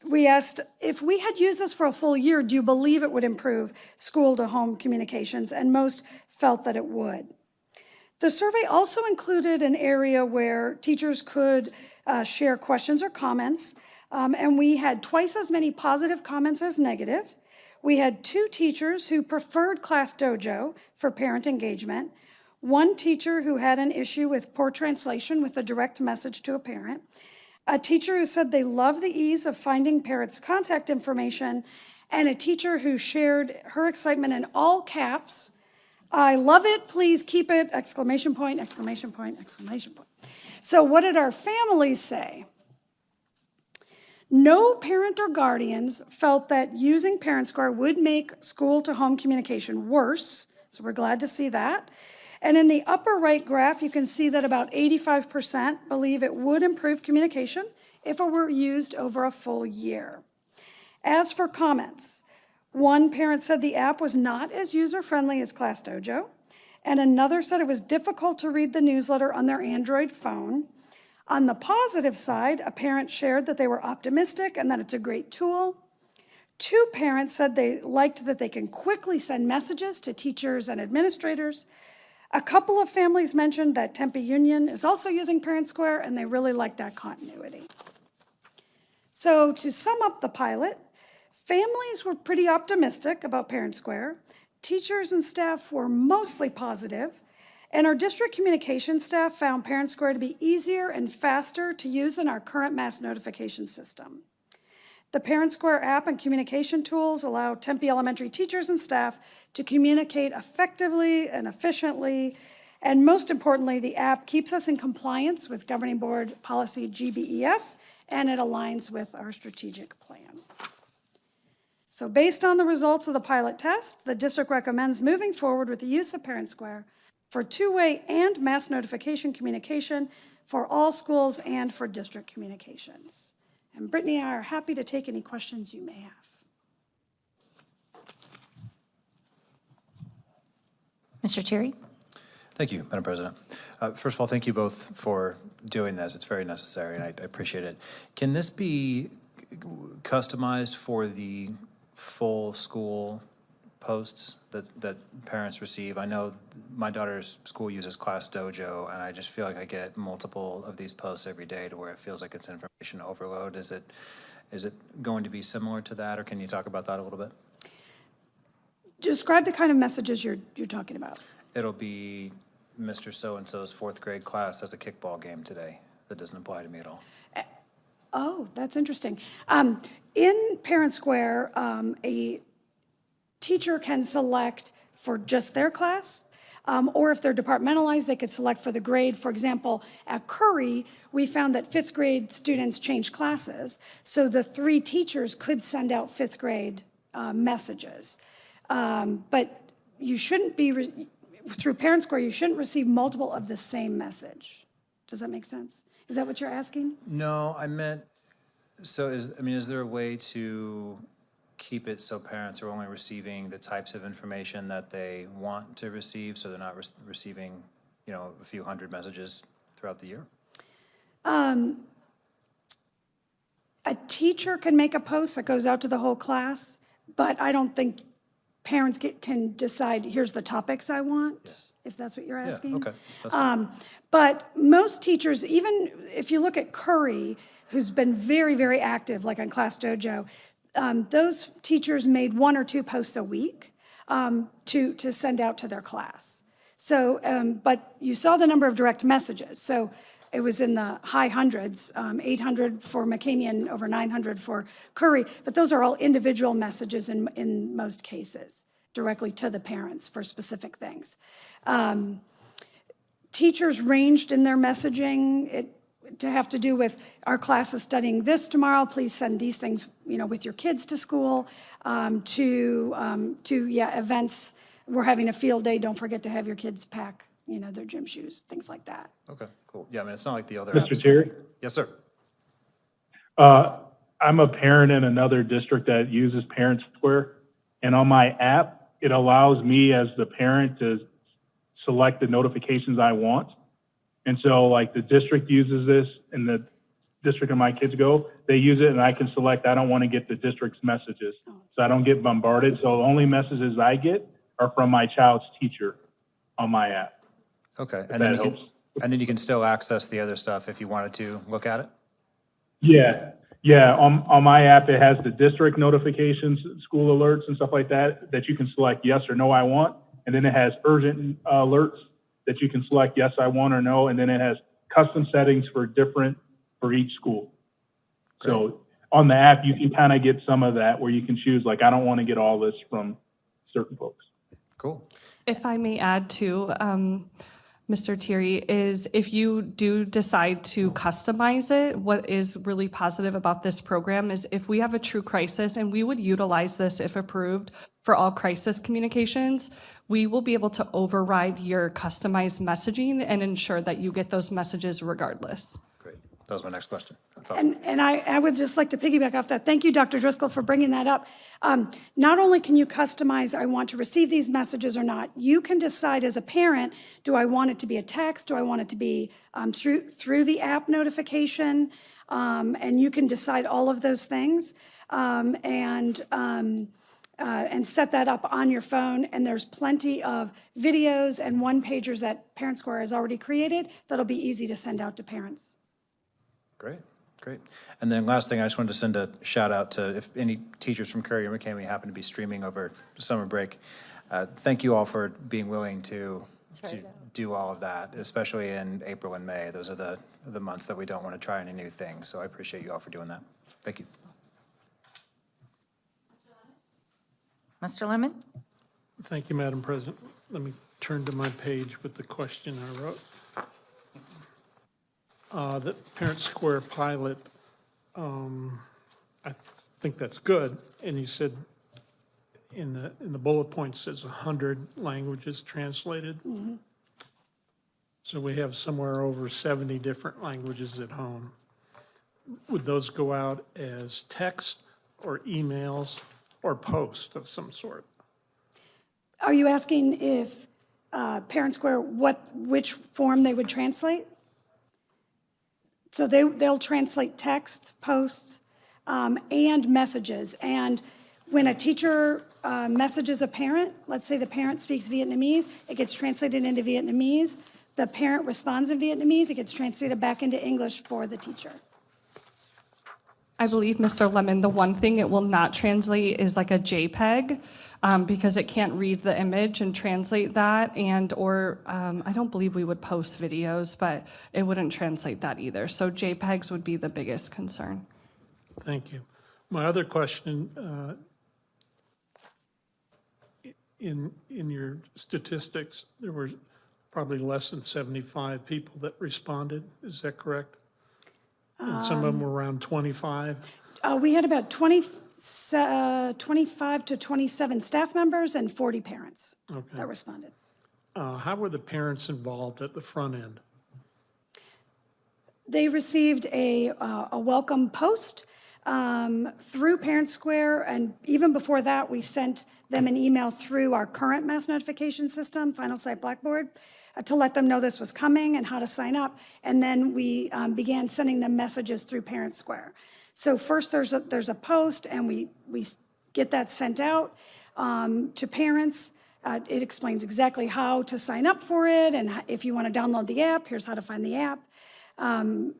[SPEAKER 10] we asked, if we had used this for a full year, do you believe it would improve school-to-home communications? And most felt that it would. The survey also included an area where teachers could share questions or comments, and we had twice as many positive comments as negative. We had 2 teachers who preferred Class Dojo for parent engagement. one teacher who had an issue with poor translation with a direct message to a parent, a teacher who said they love the ease of finding parents' contact information, and a teacher who shared her excitement in all caps. I love it, please keep it, exclamation point, exclamation point, exclamation point. So what did our families say? No parent or guardians felt that using Parent Square would make school-to-home communication worse, so we're glad to see that. And in the upper right graph, you can see that about 85% believe it would improve communication if it were used over a full year. As for comments, one parent said the app was not as user-friendly as ClassDojo, and another said it was difficult to read the newsletter on their Android phone. On the positive side, a parent shared that they were optimistic and that it's a great tool. Two parents said they liked that they can quickly send messages to teachers and administrators. A couple of families mentioned that Tempe Union is also using Parent Square, and they really like that continuity. So to sum up the pilot, families were pretty optimistic about Parent Square. Teachers and staff were mostly positive. And our district communication staff found Parent Square to be easier and faster to use than our current mass notification system. The Parent Square app and communication tools allow Tempe Elementary teachers and staff to communicate effectively and efficiently. And most importantly, the app keeps us in compliance with Governing Board Policy GBEF, and it aligns with our strategic plan. So based on the results of the pilot test, the district recommends moving forward with the use of Parent Square for two-way and mass notification communication for all schools and for district communications. And Brittany and I are happy to take any questions you may have.
[SPEAKER 1] Mr. Terry?
[SPEAKER 2] Thank you, Madam President. First of all, thank you both for doing this. It's very necessary, and I appreciate it. Can this be customized for the full school posts that parents receive? I know my daughter's school uses ClassDojo, and I just feel like I get multiple of these posts every day to where it feels like it's information overload. Is it going to be similar to that, or can you talk about that a little bit?
[SPEAKER 10] Describe the kind of messages you're talking about.
[SPEAKER 2] It'll be Mr. So-and-so's fourth grade class has a kickball game today. That doesn't apply to me at all.
[SPEAKER 10] Oh, that's interesting. In Parent Square, a teacher can select for just their class, or if they're departmentalized, they could select for the grade. For example, at Curry, we found that fifth grade students changed classes, so the three teachers could send out fifth grade messages. But you shouldn't be, through Parent Square, you shouldn't receive multiple of the same message. Does that make sense? Is that what you're asking?
[SPEAKER 2] No, I meant, so is there a way to keep it so parents are only receiving the types of information that they want to receive, so they're not receiving, a few hundred messages throughout the year?
[SPEAKER 10] A teacher can make a post that goes out to the whole class, but I don't think parents can decide, here's the topics I want, if that's what you're asking.
[SPEAKER 2] Yeah, okay. That's fine.
[SPEAKER 10] But most teachers, even if you look at Curry, who's been very, very active, like on ClassDojo, those teachers made one or two posts a week to send out to their class. So, but you saw the number of direct messages. So it was in the high hundreds, 800 for McCamian, over 900 for Curry. But those are all individual messages in most cases, directly to the parents for specific things. Teachers ranged in their messaging. To have to do with our class is studying this tomorrow, please send these things, with your kids to school, to events, we're having a field day, don't forget to have your kids pack, their gym shoes, things like that.
[SPEAKER 2] Okay, cool. Yeah, it's not like the other
[SPEAKER 8] Mr.
[SPEAKER 2] apps.
[SPEAKER 8] Terry?
[SPEAKER 2] Yes, sir.
[SPEAKER 8] I'm a parent in another district that uses Parent Square, and on my app, it allows me as the parent to select the notifications I want. And so like the district uses this and the district of my kids go, they use it and I can select, I don't want to get the district's messages. So I don't get bombarded. So the only messages I get are from my child's teacher on my app.
[SPEAKER 2] Okay,
[SPEAKER 8] and then
[SPEAKER 2] you can still access the other stuff if you wanted to look at it?
[SPEAKER 8] Yeah. On my app, it has the district notifications, school alerts and stuff like that you can select yes or no I want. And then it has urgent alerts that you can select yes, I want or no, and then it has custom settings for each school. So on the app, you can kind of get some of that where you can choose, like, I don't want to get all this from certain folks.
[SPEAKER 2] Cool.
[SPEAKER 9] If I may add to, Mr. Thierry, is if you do decide to customize it, what is really positive about this program is if we have a true crisis, and we would utilize this if approved for all crisis communications, we will be able to override your customized messaging and ensure that you get those messages regardless.
[SPEAKER 2] Great. That was my next question. That's awesome.
[SPEAKER 10] And I would just like to piggyback off that. Thank you, Dr. Driscoll, for bringing that up. Not only can you customize, I want to receive these messages or not, you can decide as a parent, do I want it to be a text? Do I want it to be through the app notification? And you can decide all of those things and set that up on your phone. And there's plenty of videos and one-pagers that Parent Square has already created that'll be easy to send out to parents.
[SPEAKER 2] Great, great. And then last thing, I just wanted to send a shout out to if any teachers from Curry or McCamey happen to be streaming over summer break. Thank you all for being willing to do all of that, especially in April and May. Those are the months that we don't want to try any new things. So I appreciate you all for doing that. Thank you.
[SPEAKER 1] Mr. Lemon?
[SPEAKER 7] Thank you, Madam President. Let me turn to my page with the question I wrote. The Parent Square pilot, I think that's good. And you said in the bullet points says 100 languages translated. Mm-hmm. So we have somewhere over 70 different languages at home. Would those go out as text or emails or post of some sort?
[SPEAKER 10] Are you asking if Parent Square, which form they would translate? So they'll translate texts, posts, and messages. And when a teacher messages a parent, let's say the parent speaks Vietnamese, it gets translated into Vietnamese. The parent responds in Vietnamese, it gets translated back into English for the teacher.
[SPEAKER 9] I believe, Mr. Lemon, the one thing it will not translate is like a JPEG, because it can't read the image and translate that, or I don't believe we would post videos, but it wouldn't translate that either. So JPEGs would be the biggest concern.
[SPEAKER 7] Thank you. My other question, in your statistics, there were probably less than 75 people that responded. Is that correct? And some of them were around 25?
[SPEAKER 10] We had about 25 to 27 staff members and 40 parents that responded.
[SPEAKER 7] How were the parents involved at the front end?
[SPEAKER 10] They received a welcome post through Parent Square, and even before that, we sent them an email through our current mass notification system, Final Sight Blackboard, to let them know this was coming and how to sign up. And then we began sending them messages through Parent Square. So first there's a post, and we get that sent out to parents. It explains exactly how to sign up for it, and if you want to download the app, here's how to find the app.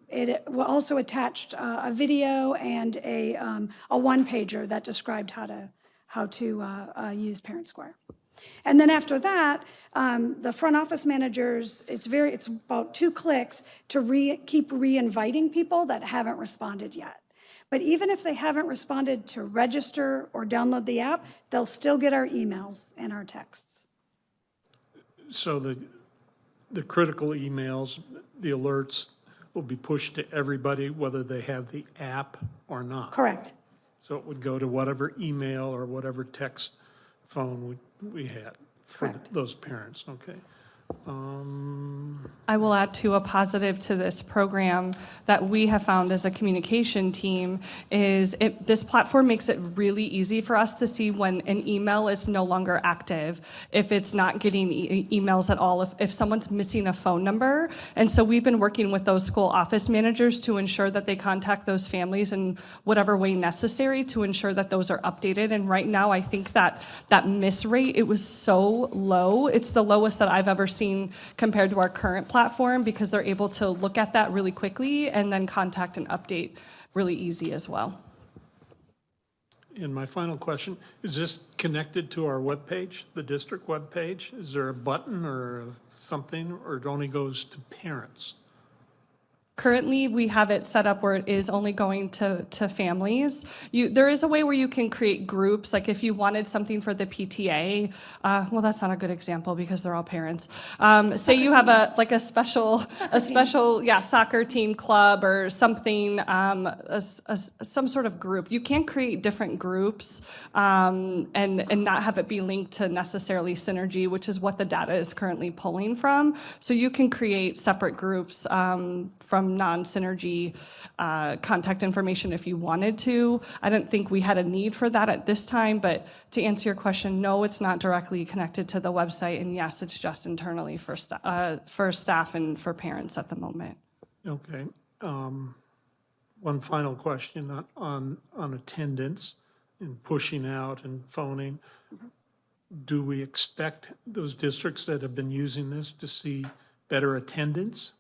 [SPEAKER 10] It also attached a video and a one-pager that described how to use Parent Square. And then after that, the front office managers, it's about 2 clicks to keep re-inviting people that haven't responded yet. But even if they haven't responded to register or download the app, they'll still get our emails and our texts.
[SPEAKER 7] So the critical emails, the alerts, will be pushed to everybody, whether they have the app or not?
[SPEAKER 10] Correct.
[SPEAKER 7] So it would go to whatever email or whatever text phone we had for
[SPEAKER 10] Correct.
[SPEAKER 7] those parents, okay?
[SPEAKER 9] I will add to a positive to this program that we have found as a communication team is this platform makes it really easy for us to see when an email is no longer active, if it's not getting emails at all, if someone's missing a phone number. And so we've been working with those school office managers to ensure that they contact those families in whatever way necessary to ensure that those are updated. And right now, I think that miss rate, it was so low. It's the lowest that I've ever seen compared to our current platform, because they're able to look at that really quickly and then contact and update really easy as well.
[SPEAKER 7] And my final question, is this connected to our webpage, the district webpage? Is there a button or something, or it only goes to parents?
[SPEAKER 9] Currently, we have it set up where it is only going to families. There is a way where you can create groups, like if you wanted something for the PTA, well, that's not a good example because they're all parents. Say you have a special, soccer team club or something, some sort of group. You can create different groups and not have it be linked to necessarily Synergy, which is what the data is currently pulling from. So you can create separate groups from non-Synergy contact information if you wanted to. I don't think we had a need for that at this time, but to answer your question, no, it's not directly connected to the website, and yes, it's just internally for staff and for parents at the moment.
[SPEAKER 7] Okay. One final question on attendance and pushing out and phoning. Do we expect those districts that have been using this to see better attendance?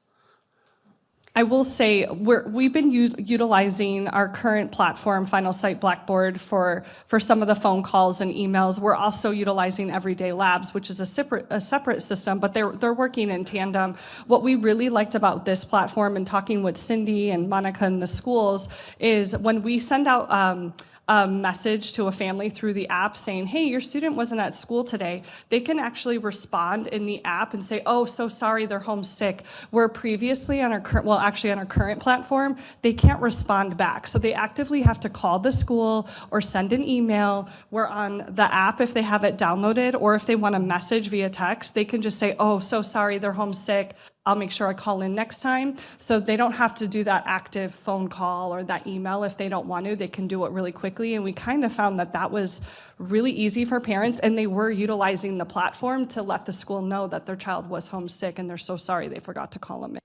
[SPEAKER 9] I will say we've been utilizing our current platform, Final Site Blackboard, for some of the phone calls and emails. We're also utilizing Everyday Labs, which is a separate system, but they're working in tandem. What we really liked about this platform, and talking with Cindy and Monica in the schools, is when we send out a message to a family through the app saying, hey, your student wasn't at school today, they can actually respond in the app and say, oh, so sorry, they're home sick. Where previously on our current platform, they can't respond back. So they actively have to call the school or send an email. Where on the app, if they have it downloaded, or if they want a message via text, they can just say, oh, so sorry, they're home sick. I'll make sure I call in next time. So they don't have to do that active phone call or that email if they don't want to. They can do it really quickly. And we kind of found that was really easy for parents, and they were utilizing the platform to let the school know that their child was homesick and they're so sorry they forgot to call them in.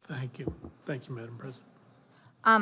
[SPEAKER 7] Thank you. Thank you, Madam President.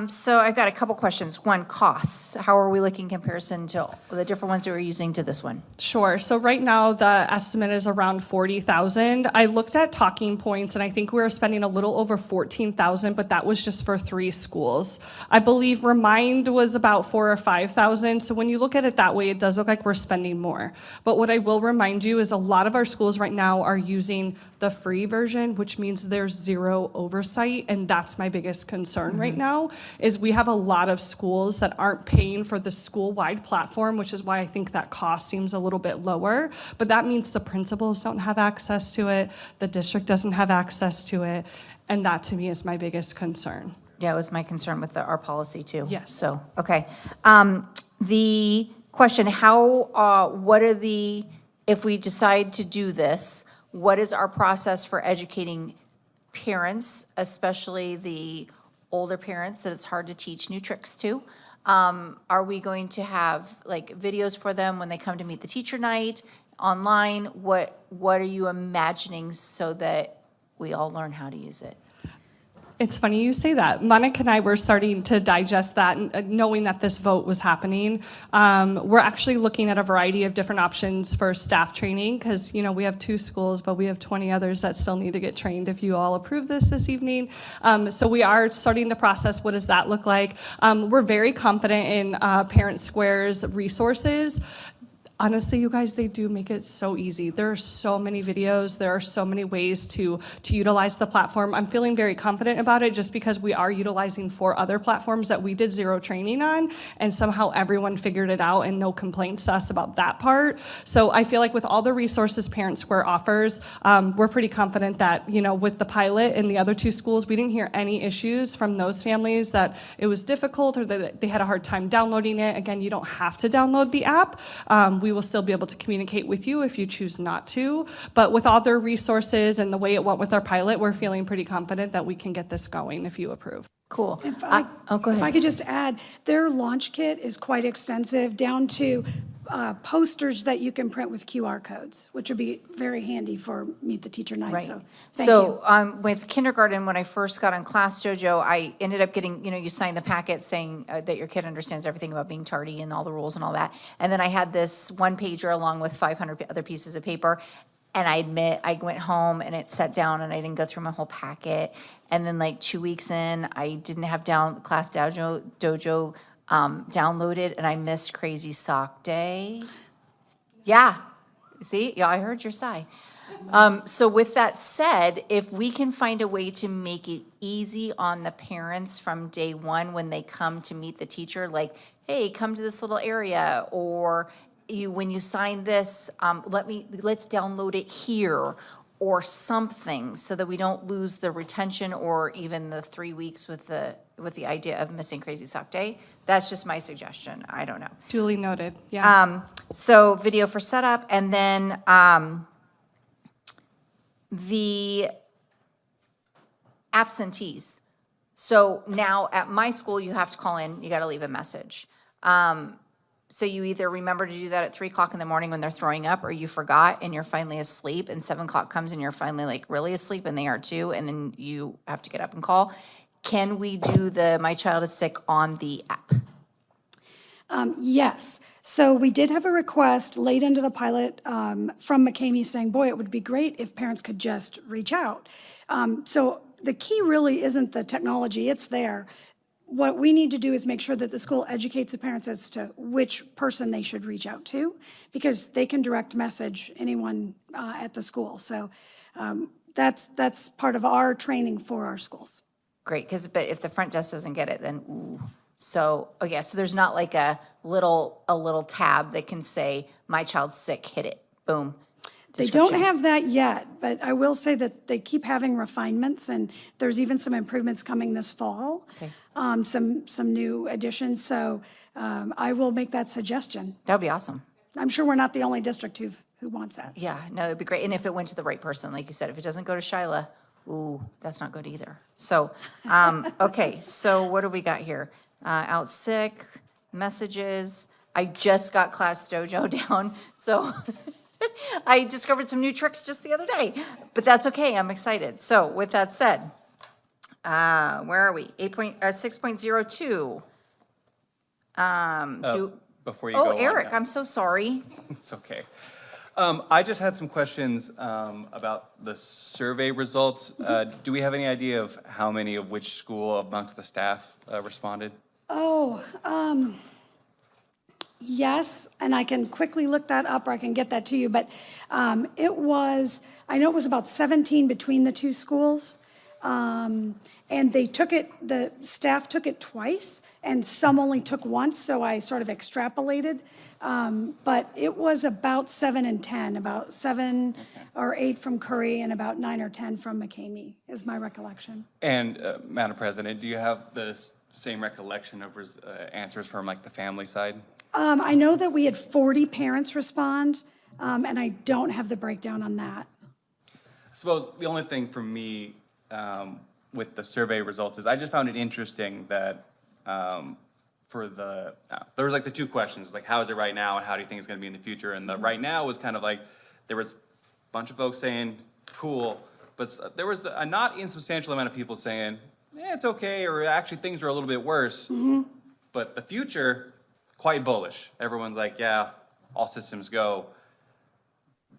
[SPEAKER 1] So I've got a couple questions. One, costs. How are we looking in comparison to the different ones that we're using to this one?
[SPEAKER 9] Sure. So right now the estimate is around $40,000. I looked at Talking Points, and I think we were spending a little over $14,000, but that was just for 3 schools. I believe Remind was about $4,000 or $5,000. So when you look at it that way, it does look like we're spending more. But what I will remind you is a lot of our schools right now are using the free version, which means there's zero oversight, and that's my biggest concern right now. Is we have a lot of schools that aren't paying for the school-wide platform, which is why I think that cost seems a little bit lower. But that means the principals don't have access to it, the district doesn't have access to it, and that to me is my biggest concern.
[SPEAKER 1] Yeah, it was my concern with our policy too.
[SPEAKER 9] Yes.
[SPEAKER 1] So, okay. The question, if we decide to do this, what is our process for educating parents, especially the older parents that it's hard to teach new tricks to? Are we going to have like videos for them when they come to meet the teacher night, online? What are you imagining so that we all learn how to use it?
[SPEAKER 9] It's funny you say that. Monica and I were starting to digest that, knowing that this vote was happening. We're actually looking at a variety of different options for staff training, because we have 2 schools, but we have 20 others that still need to get trained if you all approve this evening. So we are starting the process. What does that look like? We're very confident in Parent Square's resources. Honestly, you guys, they do make it so easy. There are so many videos. There are so many ways to utilize the platform. I'm feeling very confident about it just because we are utilizing 4 other platforms that we did zero training on, and somehow everyone figured it out and no complaints to us about that part. So I feel like with all the resources Parent Square offers, we're pretty confident that, with the pilot and the other 2 schools, we didn't hear any issues from those families that it was difficult or that they had a hard time downloading it. Again, you don't have to download the app. We will still be able to communicate with you if you choose not to. But with all their resources and the way it went with our pilot, we're feeling pretty confident that we can get this going if you approve.
[SPEAKER 1] Cool.
[SPEAKER 10] Go
[SPEAKER 1] If
[SPEAKER 10] ahead.
[SPEAKER 1] I
[SPEAKER 10] I could just add, their launch kit is quite extensive, down to posters that you can print with QR codes, which would be very handy for Meet the Teacher Night.
[SPEAKER 1] Right.
[SPEAKER 10] So, thank you.
[SPEAKER 1] With kindergarten, when I first got on Class Dojo, I ended up getting, you sign the packet saying that your kid understands everything about being tardy and all the rules and all that. And then I had this 1-pager along with 500 other pieces of paper. And I admit, I went home and it sat down and I didn't go through my whole packet. And then like 2 weeks in, I didn't have Class Dojo downloaded, and I missed Crazy Sock Day. Yeah, see, yeah, I heard your sigh. So with that said, if we can find a way to make it easy on the parents from day one when they come to meet the teacher, like, hey, come to this little area, or when you sign this, let's download it here, or something, so that we don't lose the retention or even the 3 weeks with the idea of missing Crazy Sock Day. That's just my suggestion. I don't know.
[SPEAKER 9] Duly noted, yeah.
[SPEAKER 1] So video for setup, and then the absentees. So now at my school, you have to call in, you got to leave a message. So you either remember to do that at 3 o'clock in the morning when they're throwing up, or you forgot and you're finally asleep, and 7 o'clock comes and you're finally like really asleep, and they are too, and then you have to get up and call. Can we do the My Child is Sick on the app?
[SPEAKER 10] Yes. So we did have a request late into the pilot from McCamey saying, boy, it would be great if parents could just reach out. So the key really isn't the technology, it's there. What we need to do is make sure that the school educates the parents as to which person they should reach out to, because they can direct message anyone at the school. So that's part of our training for our schools.
[SPEAKER 1] Great, but if the front desk doesn't get it, then ooh. So, okay, so there's not like a little tab that can say, My Child's Sick, hit it, boom.
[SPEAKER 10] They don't
[SPEAKER 1] Description.
[SPEAKER 10] have that yet, but I will say that they keep having refinements, and there's even some improvements coming this fall.
[SPEAKER 1] Okay.
[SPEAKER 10] Some new additions, so I will make that suggestion.
[SPEAKER 1] That'd be awesome.
[SPEAKER 10] I'm sure we're not the only district who wants that.
[SPEAKER 1] Yeah, no, it'd be great. And if it went to the right person, like you said, if it doesn't go to Shyla, ooh, that's not good either. So, okay, so what do we got here? Out sick, messages. I just got Class Dojo down, so I discovered some new tricks just the other day, but that's okay, I'm excited. So with that said, where are we? 6.02.
[SPEAKER 11] Before you go on.
[SPEAKER 1] Eric,
[SPEAKER 11] yeah.
[SPEAKER 1] I'm so sorry.
[SPEAKER 11] It's okay. I just had some questions about the survey results. Do we have any idea of how many of which school amongst the staff responded?
[SPEAKER 10] Yes, and I can quickly look that up, or I can get that to you, but I know it was about 17 between the two schools. And the staff took it twice, and some only took once, so I sort of extrapolated. But it was about 7 and 10, about 7 or 8 from Curry and about 9 or 10 from McCamey, is my recollection.
[SPEAKER 11] And Madam President, do you have the same recollection of answers from like the family side?
[SPEAKER 10] I know that we had 40 parents respond, and I don't have the breakdown on that.
[SPEAKER 11] I suppose the only thing for me with the survey results is I just found it interesting that there was like the two questions, like how is it right now and how do you think it's going to be in the future? And the right now was kind of like there was a bunch of folks saying cool, but there was a not insubstantial amount of people saying it's okay, or actually things are a little bit worse. But the future, quite bullish. Everyone's like, yeah, all systems go.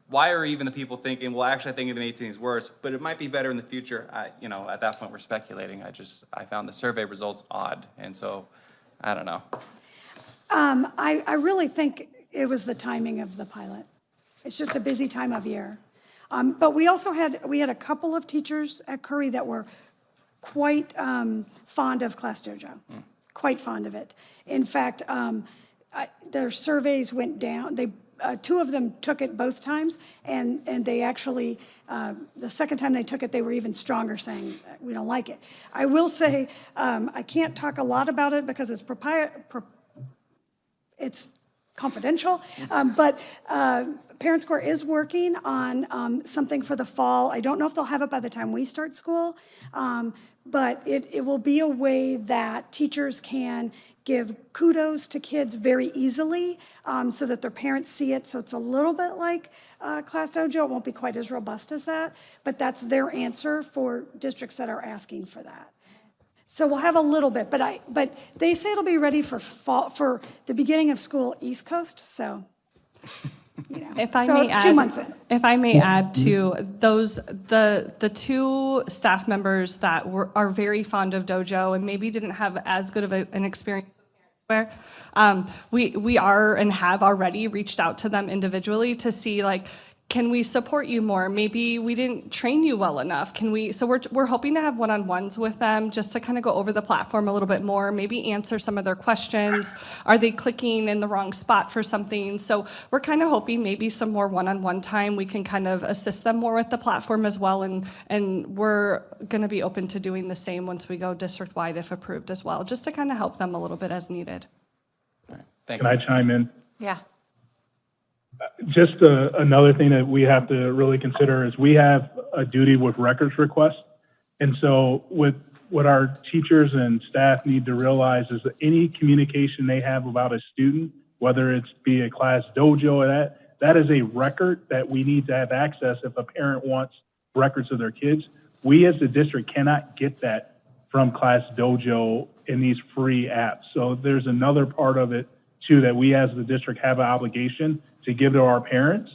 [SPEAKER 11] Why are even the people thinking, well, actually, I think it makes things worse, but it might be better in the future? At that point, we're speculating. I found the survey results odd, and so I don't know.
[SPEAKER 10] I really think it was the timing of the pilot. It's just a busy time of year. But we also had a couple of teachers at Curry that were quite fond of Class Dojo, quite fond of it. In fact, their surveys went down. Two of them took it both times, and they actually, the second time they took it, they were even stronger, saying, we don't like it. I will say, I can't talk a lot about it because it's confidential, but Parent Square is working on something for the fall. I don't know if they'll have it by the time we start school, but it will be a way that teachers can give kudos to kids very easily so that their parents see it. So it's a little bit like Class Dojo. It won't be quite as robust as that, but that's their answer for districts that are asking for that. So we'll have a little bit, but they say it'll be ready for fall, for the beginning of school East Coast, so,
[SPEAKER 12] If I
[SPEAKER 10] so
[SPEAKER 12] may add,
[SPEAKER 10] 2 months in.
[SPEAKER 12] If I may add to those, the two staff members that are very fond of Dojo and maybe didn't have as good of an experience with parents Where we are and have already reached out to them individually to see, like, can we support you more? Maybe we didn't train you well enough. Can we? So we're hoping to have one-on-ones with them just to kind of go over the platform a little bit more, maybe answer some of their questions. Are they clicking in the wrong spot for something? So we're kind of hoping maybe some more one-on-one time we can kind of assist them more with the platform as well. And we're going to be open to doing the same once we go district-wide if approved as well, just to kind of help them a little bit as needed.
[SPEAKER 11] Thank
[SPEAKER 8] Can
[SPEAKER 11] you.
[SPEAKER 8] I chime in?
[SPEAKER 1] Yeah.
[SPEAKER 8] Just another thing that we have to really consider is we have a duty with records requests. And so with what our teachers and staff need to realize is that any communication they have about a student, whether it's be a class dojo or that is a record that we need to have access if a parent wants records of their kids. We as the district cannot get that from Class Dojo in these free apps. So there's another part of it too that we as the district have an obligation to give to our parents.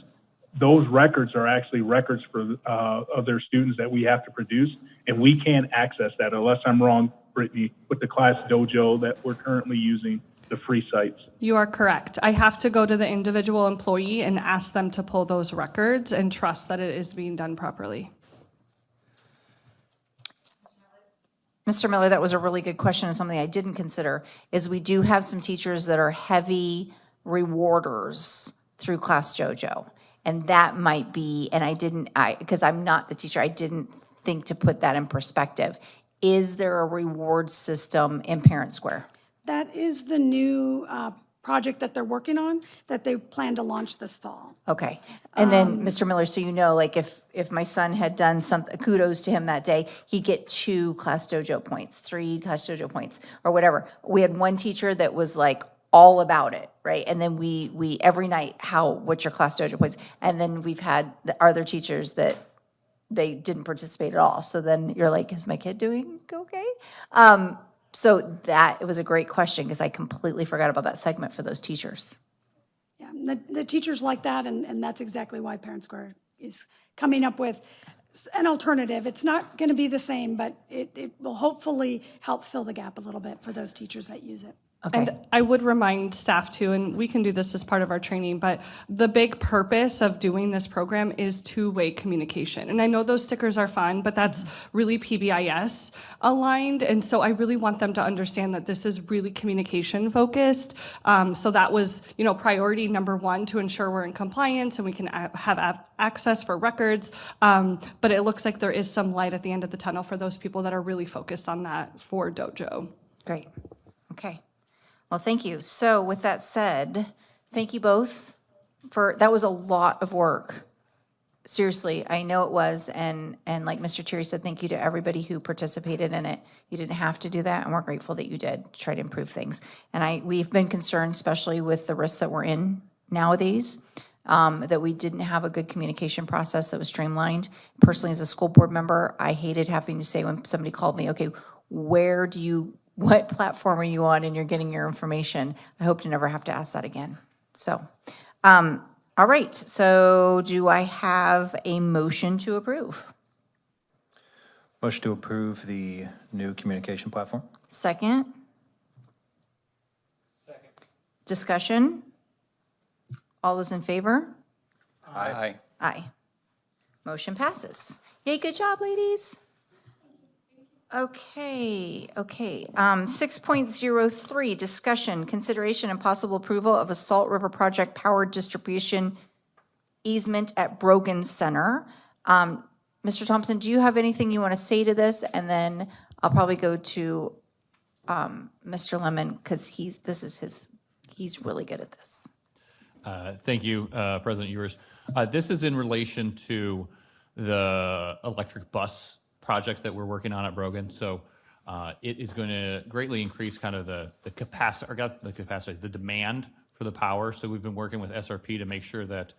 [SPEAKER 8] Those records are actually records for of their students that we have to produce, and we can't access that unless I'm wrong, Brittany, with the Class Dojo that we're currently using, the free sites.
[SPEAKER 12] You are correct. I have to go to the individual employee and ask them to pull those records and trust that it is being done properly.
[SPEAKER 1] Mr. Miller, that was a really good question, and something I didn't consider, is we do have some teachers that are heavy rewarders through Class Dojo. And that might be, and because I'm not the teacher, I didn't think to put that in perspective. Is there a reward system in Parent Square?
[SPEAKER 10] That is the new project that they're working on, that they plan to launch this fall.
[SPEAKER 1] Okay. And then, Mr. Miller, so you know, like if my son had done something, kudos to him that day, he'd get 2 Class Dojo points, 3 Class Dojo points, or whatever. We had one teacher that was like all about it, right? And then we every night, what's your Class Dojo points? And then we've had the other teachers that they didn't participate at all. So then you're like, is my kid doing okay? So it was a great question because I completely forgot about that segment for those teachers.
[SPEAKER 10] Yeah, the teachers like that, and that's exactly why Parent Square is coming up with an alternative. It's not going to be the same, but it will hopefully help fill the gap a little bit for those teachers that use it.
[SPEAKER 1] Okay.
[SPEAKER 12] And I would remind staff too, and we can do this as part of our training, but the big purpose of doing this program is two-way communication. And I know those stickers are fun, but that's really PBIS aligned. And so I really want them to understand that this is really communication focused. So that was, priority number 1 to ensure we're in compliance and we can have access for records. But it looks like there is some light at the end of the tunnel for those people that are really focused on that for Dojo.
[SPEAKER 1] Great. Okay. Well, thank you. So with that said, thank you both that was a lot of work. Seriously, I know it was. And like Mr. Thierry said, thank you to everybody who participated in it. You didn't have to do that, and we're grateful that you did to try to improve things. And we've been concerned, especially with the risks that we're in nowadays, that we didn't have a good communication process that was streamlined. Personally, as a school board member, I hated having to say when somebody called me, okay, what platform are you on and you're getting your information? I hope to never have to ask that again. So, all right. So do I have a motion to approve?
[SPEAKER 2] Motion to approve the new communication platform?
[SPEAKER 1] Second? Second. Discussion? All those in favor?
[SPEAKER 11] Aye.
[SPEAKER 1] Aye. Motion passes. Yay, good job, ladies. Okay. 6.03, discussion, consideration, and possible approval of a Salt River Project power distribution easement at Brogan Center. Mr. Thompson, do you have anything you want to say to this? And then I'll probably go to Mr. Lemon, because he's really good at this.
[SPEAKER 13] Thank you, President Ewers. This is in relation to the electric bus project that we're working on at Brogan. So it is going to greatly increase kind of the demand for the power. So we've been working with SRP to make sure that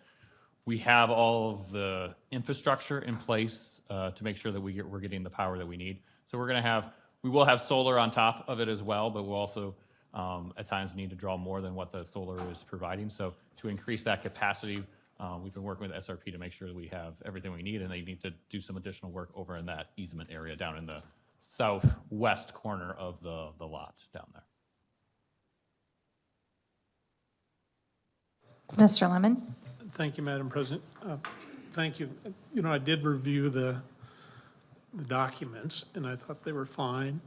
[SPEAKER 13] we have all of the infrastructure in place to make sure that we're getting the power that we need. So we will have solar on top of it as well, but we'll also at times need to draw more than what the solar is providing. So to increase that capacity, we've been working with SRP to make sure that we have everything we need, and they need to do some additional work over in that easement area down in the southwest corner of the lot down there.
[SPEAKER 1] Mr. Lemon?
[SPEAKER 7] Thank you, Madam President. Thank you. You know, I did review the documents, and I thought they were fine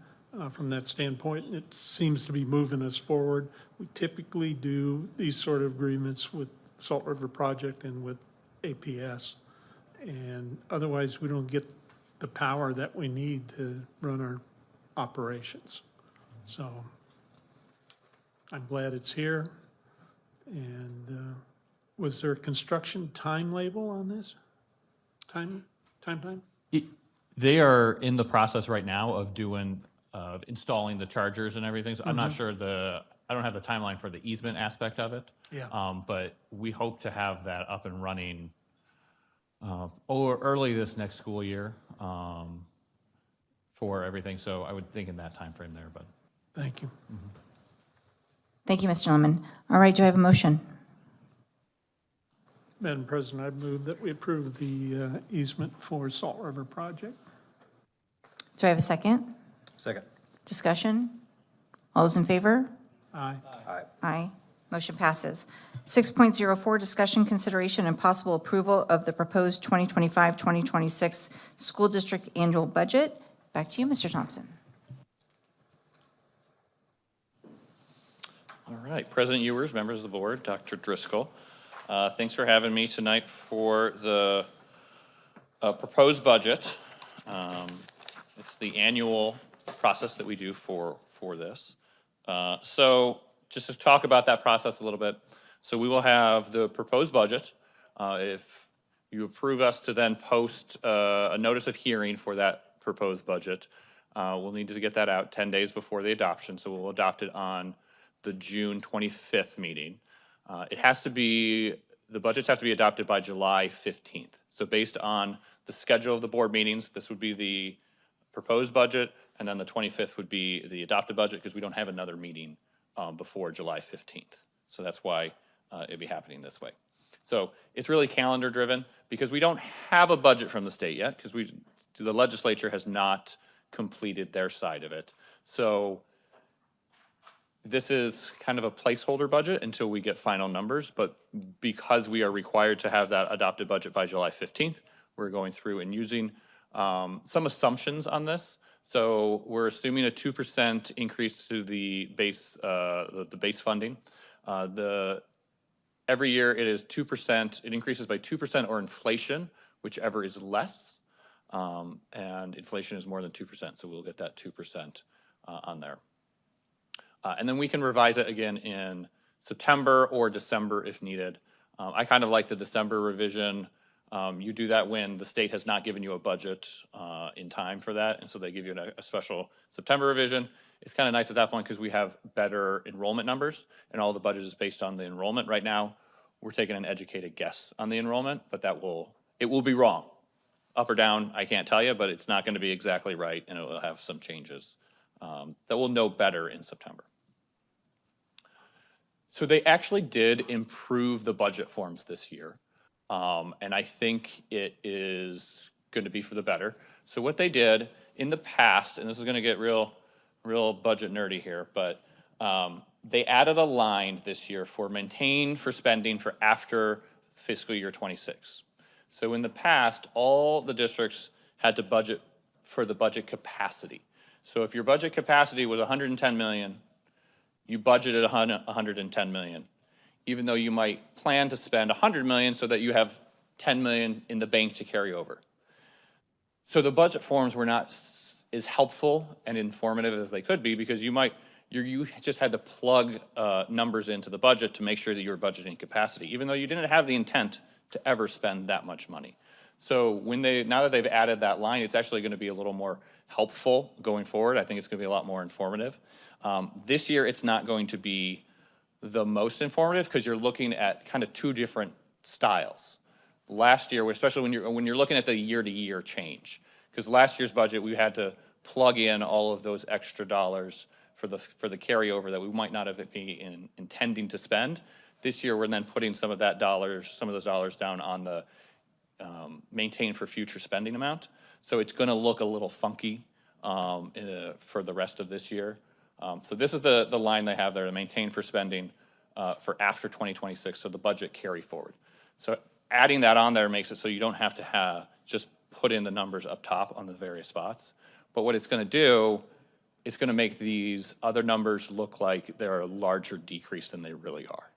[SPEAKER 7] from that standpoint. It seems to be moving us forward. We typically do these sort of agreements with Salt River Project and with APS. And otherwise, we don't get the power that we need to run our operations. So I'm glad it's here. And was there a construction time label on this? Time?
[SPEAKER 13] They are in the process right now of doing, installing the chargers and everything. So I'm not sure I don't have the timeline for the easement aspect of it.
[SPEAKER 7] Yeah.
[SPEAKER 13] But we hope to have that up and running or early this next school year for everything. So I would think in that time frame there, but.
[SPEAKER 7] Thank you.
[SPEAKER 1] Thank you, Mr. Lemon. All right, do I have a motion?
[SPEAKER 7] Madam President, I move that we approve the easement for Salt River Project.
[SPEAKER 1] Do I have a second?
[SPEAKER 2] Second.
[SPEAKER 1] Discussion? All those in favor?
[SPEAKER 7] Aye.
[SPEAKER 1] Aye. Motion passes. 6.04, discussion, consideration, and possible approval of the proposed 2025-2026 school district annual budget. Back to you, Mr. Thompson.
[SPEAKER 13] All right, President Ewers, members of the board, Dr. Driscoll, thanks for having me tonight for the proposed budget. It's the annual process that we do for this. So just to talk about that process a little bit. So we will have the proposed budget. If you approve us to then post a notice of hearing for that proposed budget, we'll need to get that out 10 days before the adoption. So we'll adopt it on the June 25th meeting. The budgets have to be adopted by July 15th. So based on the schedule of the board meetings, this would be the proposed budget, and then the 25th would be the adopted budget, because we don't have another meeting before July 15th. So that's why it'd be happening this way. So it's really calendar driven, because we don't have a budget from the state yet, because the legislature has not completed their side of it. So this is kind of a placeholder budget until we get final numbers, but because we are required to have that adopted budget by July 15th, we're going through and using some assumptions on this. So we're assuming a 2% increase to the base funding. Every year it is 2%, it increases by 2% or inflation, whichever is less. And inflation is more than 2%, so we'll get that 2% on there. And then we can revise it again in September or December if needed. I kind of like the December revision. You do that when the state has not given you a budget in time for that, and so they give you a special September revision. It's kind of nice at that point because we have better enrollment numbers, and all the budget is based on the enrollment. Right now, we're taking an educated guess on the enrollment, but it will be wrong. Up or down, I can't tell you, but it's not going to be exactly right, and it will have some changes that we'll know better in September. So they actually did improve the budget forms this year. And I think it is going to be for the better. So what they did in the past, and this is going to get real budget nerdy here, but they added a line this year for maintain for spending for after fiscal year 26. So in the past, all the districts had to budget for the budget capacity. So if your budget capacity was 110 million, you budgeted 110 million. Even though you might plan to spend 100 million so that you have 10 million in the bank to carry over. So the budget forms were not as helpful and informative as they could be, because you just had to plug numbers into the budget to make sure that you were budgeting capacity, even though you didn't have the intent to ever spend that much money. So now that they've added that line, it's actually going to be a little more helpful going forward. I think it's going to be a lot more informative. This year, it's not going to be the most informative because you're looking at kind of two different styles. Last year, especially when you're looking at the year-to-year change, because last year's budget we had to plug in all of those extra dollars for the carryover that we might not have been intending to spend. This year, we're then putting some of those dollars down on the maintain for future spending amount. So it's going to look a little funky for the rest of this year. So this is the line they have there, to maintain for spending for after 2026, so the budget carry forward. So adding that on there makes it so you don't have to just put in the numbers up top on the various spots. But what it's going to do, it's going to make these other numbers look like they're a larger decrease than they really are.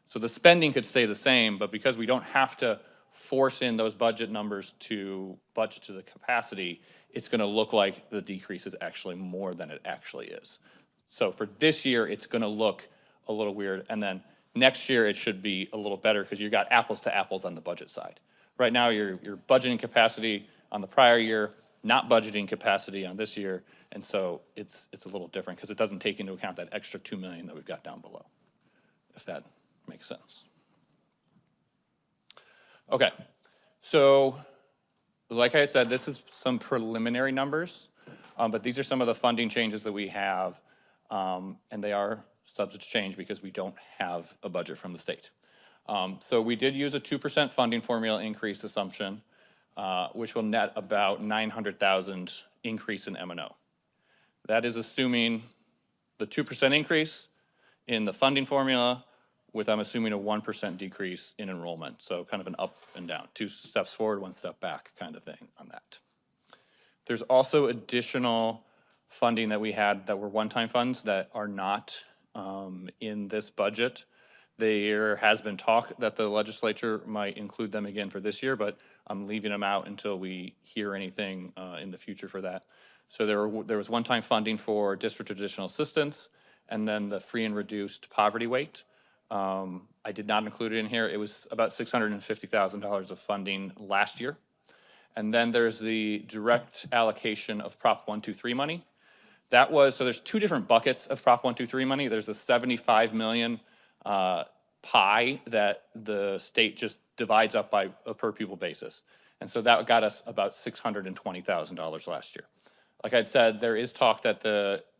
[SPEAKER 13] So the spending could stay the same, but because we don't have to force in those budget numbers to budget to the capacity, it's going to look like the decrease is actually more than it actually is. So for this year, it's going to look a little weird, and then next year it should be a little better because you got apples to apples on the budget side. Right now, you're budgeting capacity on the prior year, not budgeting capacity on this year, and so it's a little different because it doesn't take into account that extra $2 million that we've got down below, if that makes sense. Okay, so like I said, this is some preliminary numbers, but these are some of the funding changes that we have, and they are subject to change because we don't have a budget from the state. So we did use a 2% funding formula increase assumption, which will net about 900,000 increase in M&O. That is assuming the 2% increase in the funding formula with, I'm assuming, a 1% decrease in enrollment. So kind of an up and down, 2 steps forward, 1 step back kind of thing on that. There's also additional funding that we had that were one-time funds that are not in this budget. There has been talk that the legislature might include them again for this year, but I'm leaving them out until we hear anything in the future for that. So there was one-time funding for district additional assistance, and then the free and reduced poverty weight. I did not include it in here. It was about $650,000 of funding last year. And then there's the direct allocation of Prop 123 money. That was, so there's 2 different buckets of Prop 123 money. There's a $75 million pie that the state just divides up by a per pupil basis. And so that got us about $620,000 last year. Like I'd said, there is talk that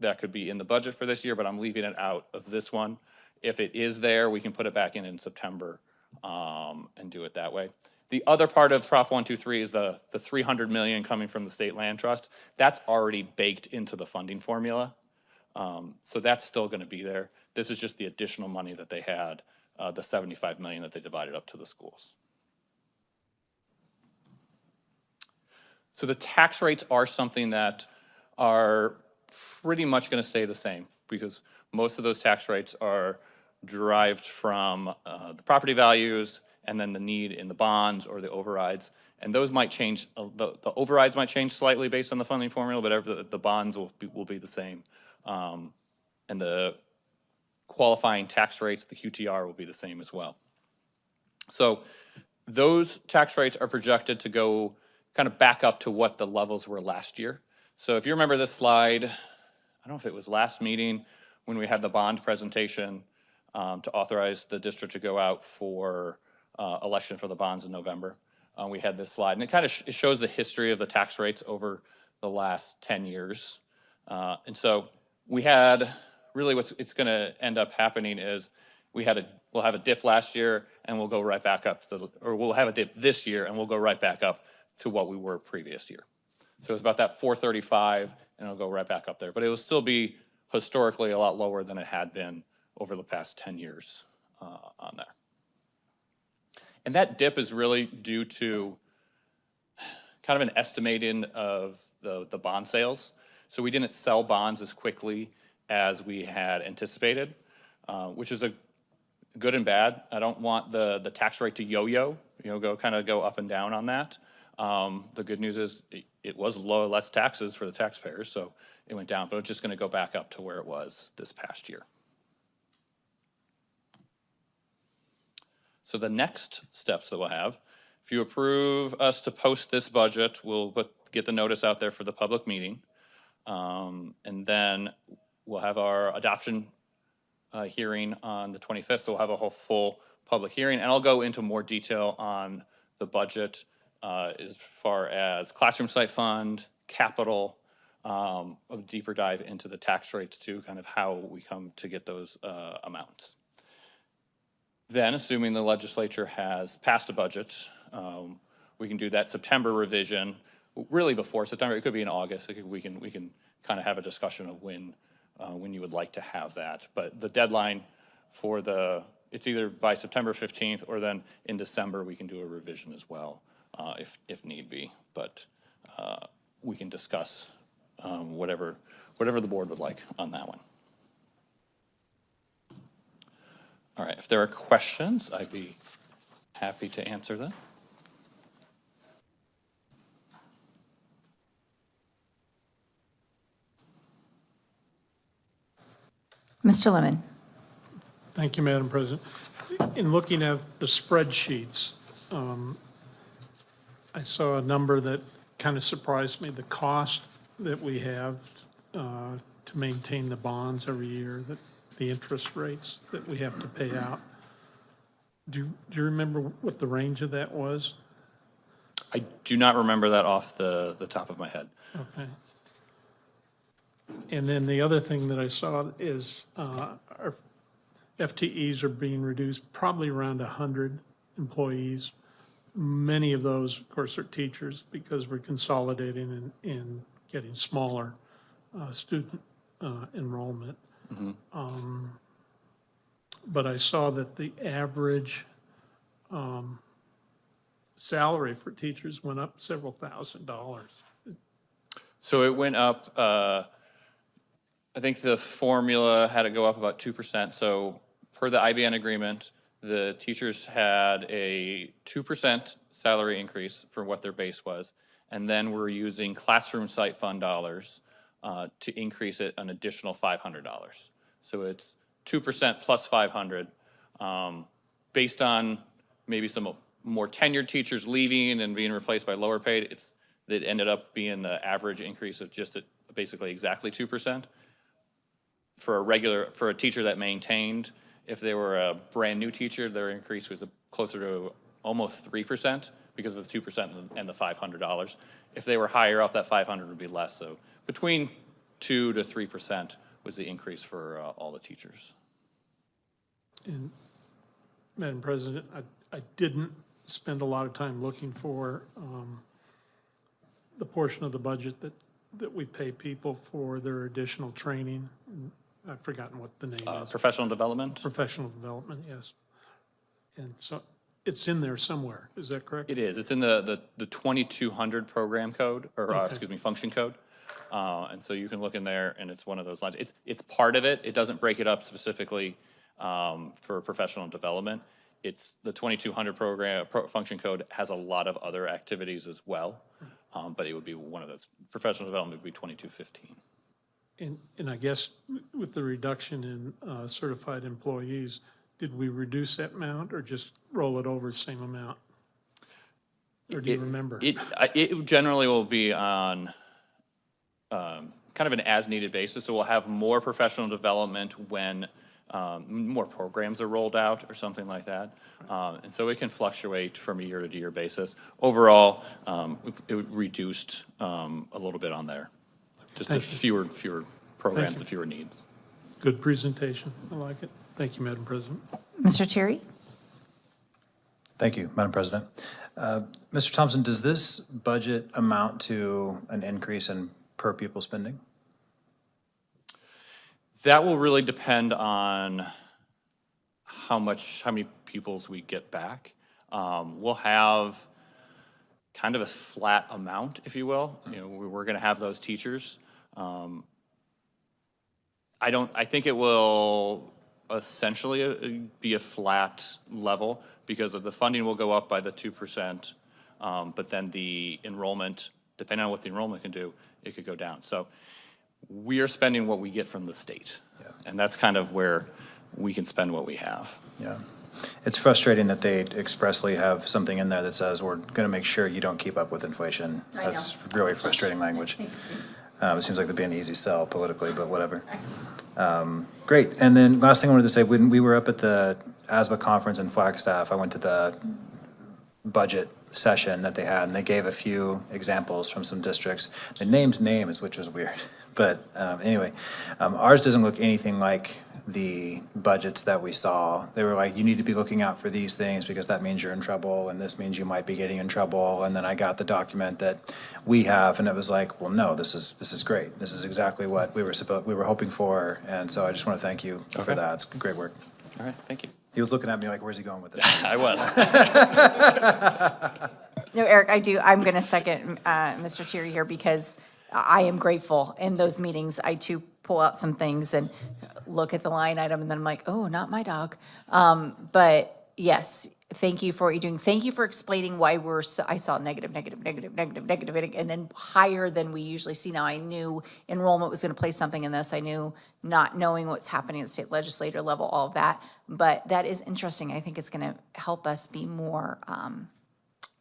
[SPEAKER 13] that could be in the budget for this year, but I'm leaving it out of this one. If it is there, we can put it back in September and do it that way. The other part of Prop 123 is the $300 million coming from the State Land Trust. That's already baked into the funding formula. So that's still going to be there. This is just the additional money that they had, the $75 million that they divided up to the schools. So the tax rates are something that are pretty much going to stay the same because most of those tax rates are derived from the property values and then the need in the bonds or the overrides. And those might change, the overrides might change slightly based on the funding formula, but the bonds will be the same. And the qualifying tax rates, the QTR, will be the same as well. So those tax rates are projected to go kind of back up to what the levels were last year. So if you remember this slide, I don't know if it was last meeting when we had the bond presentation to authorize the district to go out for election for the bonds in November. We had this slide, and it kind of it shows the history of the tax rates over the last 10 years. And so we had, really what's going to end up happening is we'll have a dip last year, and we'll go right back up, or we'll have a dip this year, and we'll go right back up to what we were previous year. So it's about that 435, and it'll go right back up there. But it will still be historically a lot lower than it had been over the past 10 years on there. And that dip is really due to kind of an estimating of the bond sales. So we didn't sell bonds as quickly as we had anticipated, which is a good and bad. I don't want the tax rate to yo-yo, go up and down on that. The good news is it was less taxes for the taxpayers, so it went down, but it's just going to go back up to where it was this past year. So the next steps that we'll have, if you approve us to post this budget, we'll get the notice out there for the public meeting. And then we'll have our adoption hearing on the 25th, so we'll have a whole full public hearing. And I'll go into more detail on the budget as far as classroom site fund, capital, a deeper dive into the tax rates too, kind of how we come to get those amounts. Then, assuming the legislature has passed a budget, we can do that September revision, really before September. It could be in August. We can kind of have a discussion of when you would like to have that. But the deadline it's either by September 15th or then in December, we can do a revision as well, if need be. But we can discuss whatever the board would like on that one. All right, if there are questions, I'd be happy to answer them.
[SPEAKER 1] Mr. Lemon.
[SPEAKER 7] Thank you, Madam President. In looking at the spreadsheets, I saw a number that kind of surprised me, the cost that we have to maintain the bonds every year, the interest rates that we have to pay out. Do you remember what the range of that was?
[SPEAKER 13] I do not remember that off the top of my head.
[SPEAKER 7] Okay. And then the other thing that I saw is our FTEs are being reduced, probably around 100 employees. Many of those, of course, are teachers because we're consolidating and getting smaller student enrollment. But I saw that the average salary for teachers went up several $1,000s.
[SPEAKER 13] So it went up, I think the formula had to go up about 2%. So per the IBN agreement, the teachers had a 2% salary increase for what their base was. And then we're using classroom site fund dollars to increase it an additional $500. So it's 2% plus 500. Based on maybe some more tenured teachers leaving and being replaced by lower paid, it ended up being the average increase of just basically exactly 2%. For a teacher that maintained, if they were a brand new teacher, their increase was closer to almost 3% because of the 2% and the $500. If they were higher up, that 500 would be less. So between 2 to 3% was the increase for all the teachers.
[SPEAKER 7] And Madam President, I didn't spend a lot of time looking for the portion of the budget that we pay people for their additional training. I've forgotten what the name is.
[SPEAKER 13] Professional development?
[SPEAKER 7] Professional development, yes. And so it's in there somewhere, is that correct?
[SPEAKER 13] It is. It's in the 2200 program code, or
[SPEAKER 7] Okay.
[SPEAKER 13] function code. And so you can look in there and it's one of those lines. It's part of it. It doesn't break it up specifically for professional development. It's the 2200 program function code has a lot of other activities as well. But it would be one of those. Professional development would be 2215.
[SPEAKER 7] And I guess with the reduction in certified employees, did we reduce that amount or just roll it over the same amount? Or do you remember?
[SPEAKER 13] It generally will be on kind of an as-needed basis. So we'll have more professional development when more programs are rolled out or something like that. And so it can fluctuate from a year-to-year basis. Overall, it reduced a little bit on there. Just
[SPEAKER 7] Thank
[SPEAKER 13] fewer programs and fewer needs.
[SPEAKER 7] Good presentation. I like it. Thank you, Madam President.
[SPEAKER 1] Mr. Terry?
[SPEAKER 2] Thank you, Madam President. Mr. Thompson, does this budget amount to an increase in per pupil spending?
[SPEAKER 13] That will really depend on how many pupils we get back. We'll have kind of a flat amount, if you will. You know, we're going to have those teachers. I think it will essentially be a flat level because of the funding will go up by the 2%, but then the enrollment, depending on what the enrollment can do, it could go down. So we are spending what we get from the state, and that's kind of where we can spend what we have.
[SPEAKER 2] Yeah. It's frustrating that they expressly have something in there that says, we're going to make sure you don't keep up with inflation. That's really frustrating language. It seems like they'd be an easy sell politically, but whatever. Great. And then last thing I wanted to say, when we were up at the ASBA conference in Flagstaff, I went to the budget session that they had, and they gave a few examples from some districts. They named names, which was weird. But anyway, ours doesn't look anything like the budgets that we saw. They were like, you need to be looking out for these things because that means you're in trouble, and this means you might be getting in trouble. And then I got the document that we have, and it was like, well, no, this is great. This is exactly what we were hoping for. And so I just want to thank you for that. It's great work.
[SPEAKER 13] All right, thank you.
[SPEAKER 2] He was looking at me like, where's he going with this?
[SPEAKER 13] I was.
[SPEAKER 1] No, Eric, I'm going to second Mr. Thierry here because I am grateful. In those meetings, I too pull out some things and look at the line item, and then I'm like, oh, not my dog. But yes, thank you for what you're doing. Thank you for explaining why I saw negative, and then higher than we usually see. Now, I knew enrollment was going to play something in this. I knew not knowing what's happening at the state legislature level, all of that. But that is interesting. I think it's going to help us be more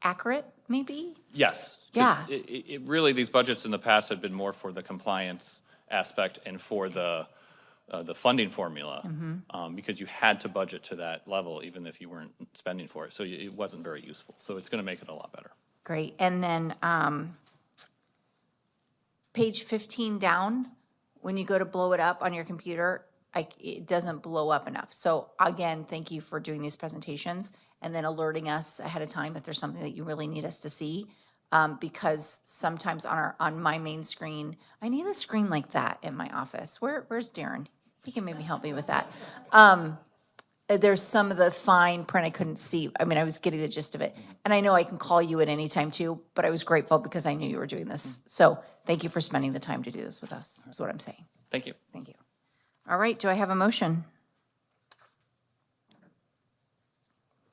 [SPEAKER 1] accurate, maybe?
[SPEAKER 13] Yes. 'Cause
[SPEAKER 1] Yeah.
[SPEAKER 13] It really, these budgets in the past have been more for the compliance aspect and for the funding formula. Because you had to budget to that level even if you weren't spending for it. So it wasn't very useful. So it's going to make it a lot better.
[SPEAKER 1] Great. And then page 15 down, when you go to blow it up on your computer, it doesn't blow up enough. So again, thank you for doing these presentations and then alerting us ahead of time if there's something that you really need us to see. Because sometimes on my main screen, I need a screen like that in my office. Where's Darren? He can maybe help me with that. There's some of the fine print I couldn't see. I mean, I was getting the gist of it. And I know I can call you at any time too, but I was grateful because I knew you were doing this. So thank you for spending the time to do this with us, is what I'm saying.
[SPEAKER 13] Thank you.
[SPEAKER 1] Thank you. All right, do I have a motion?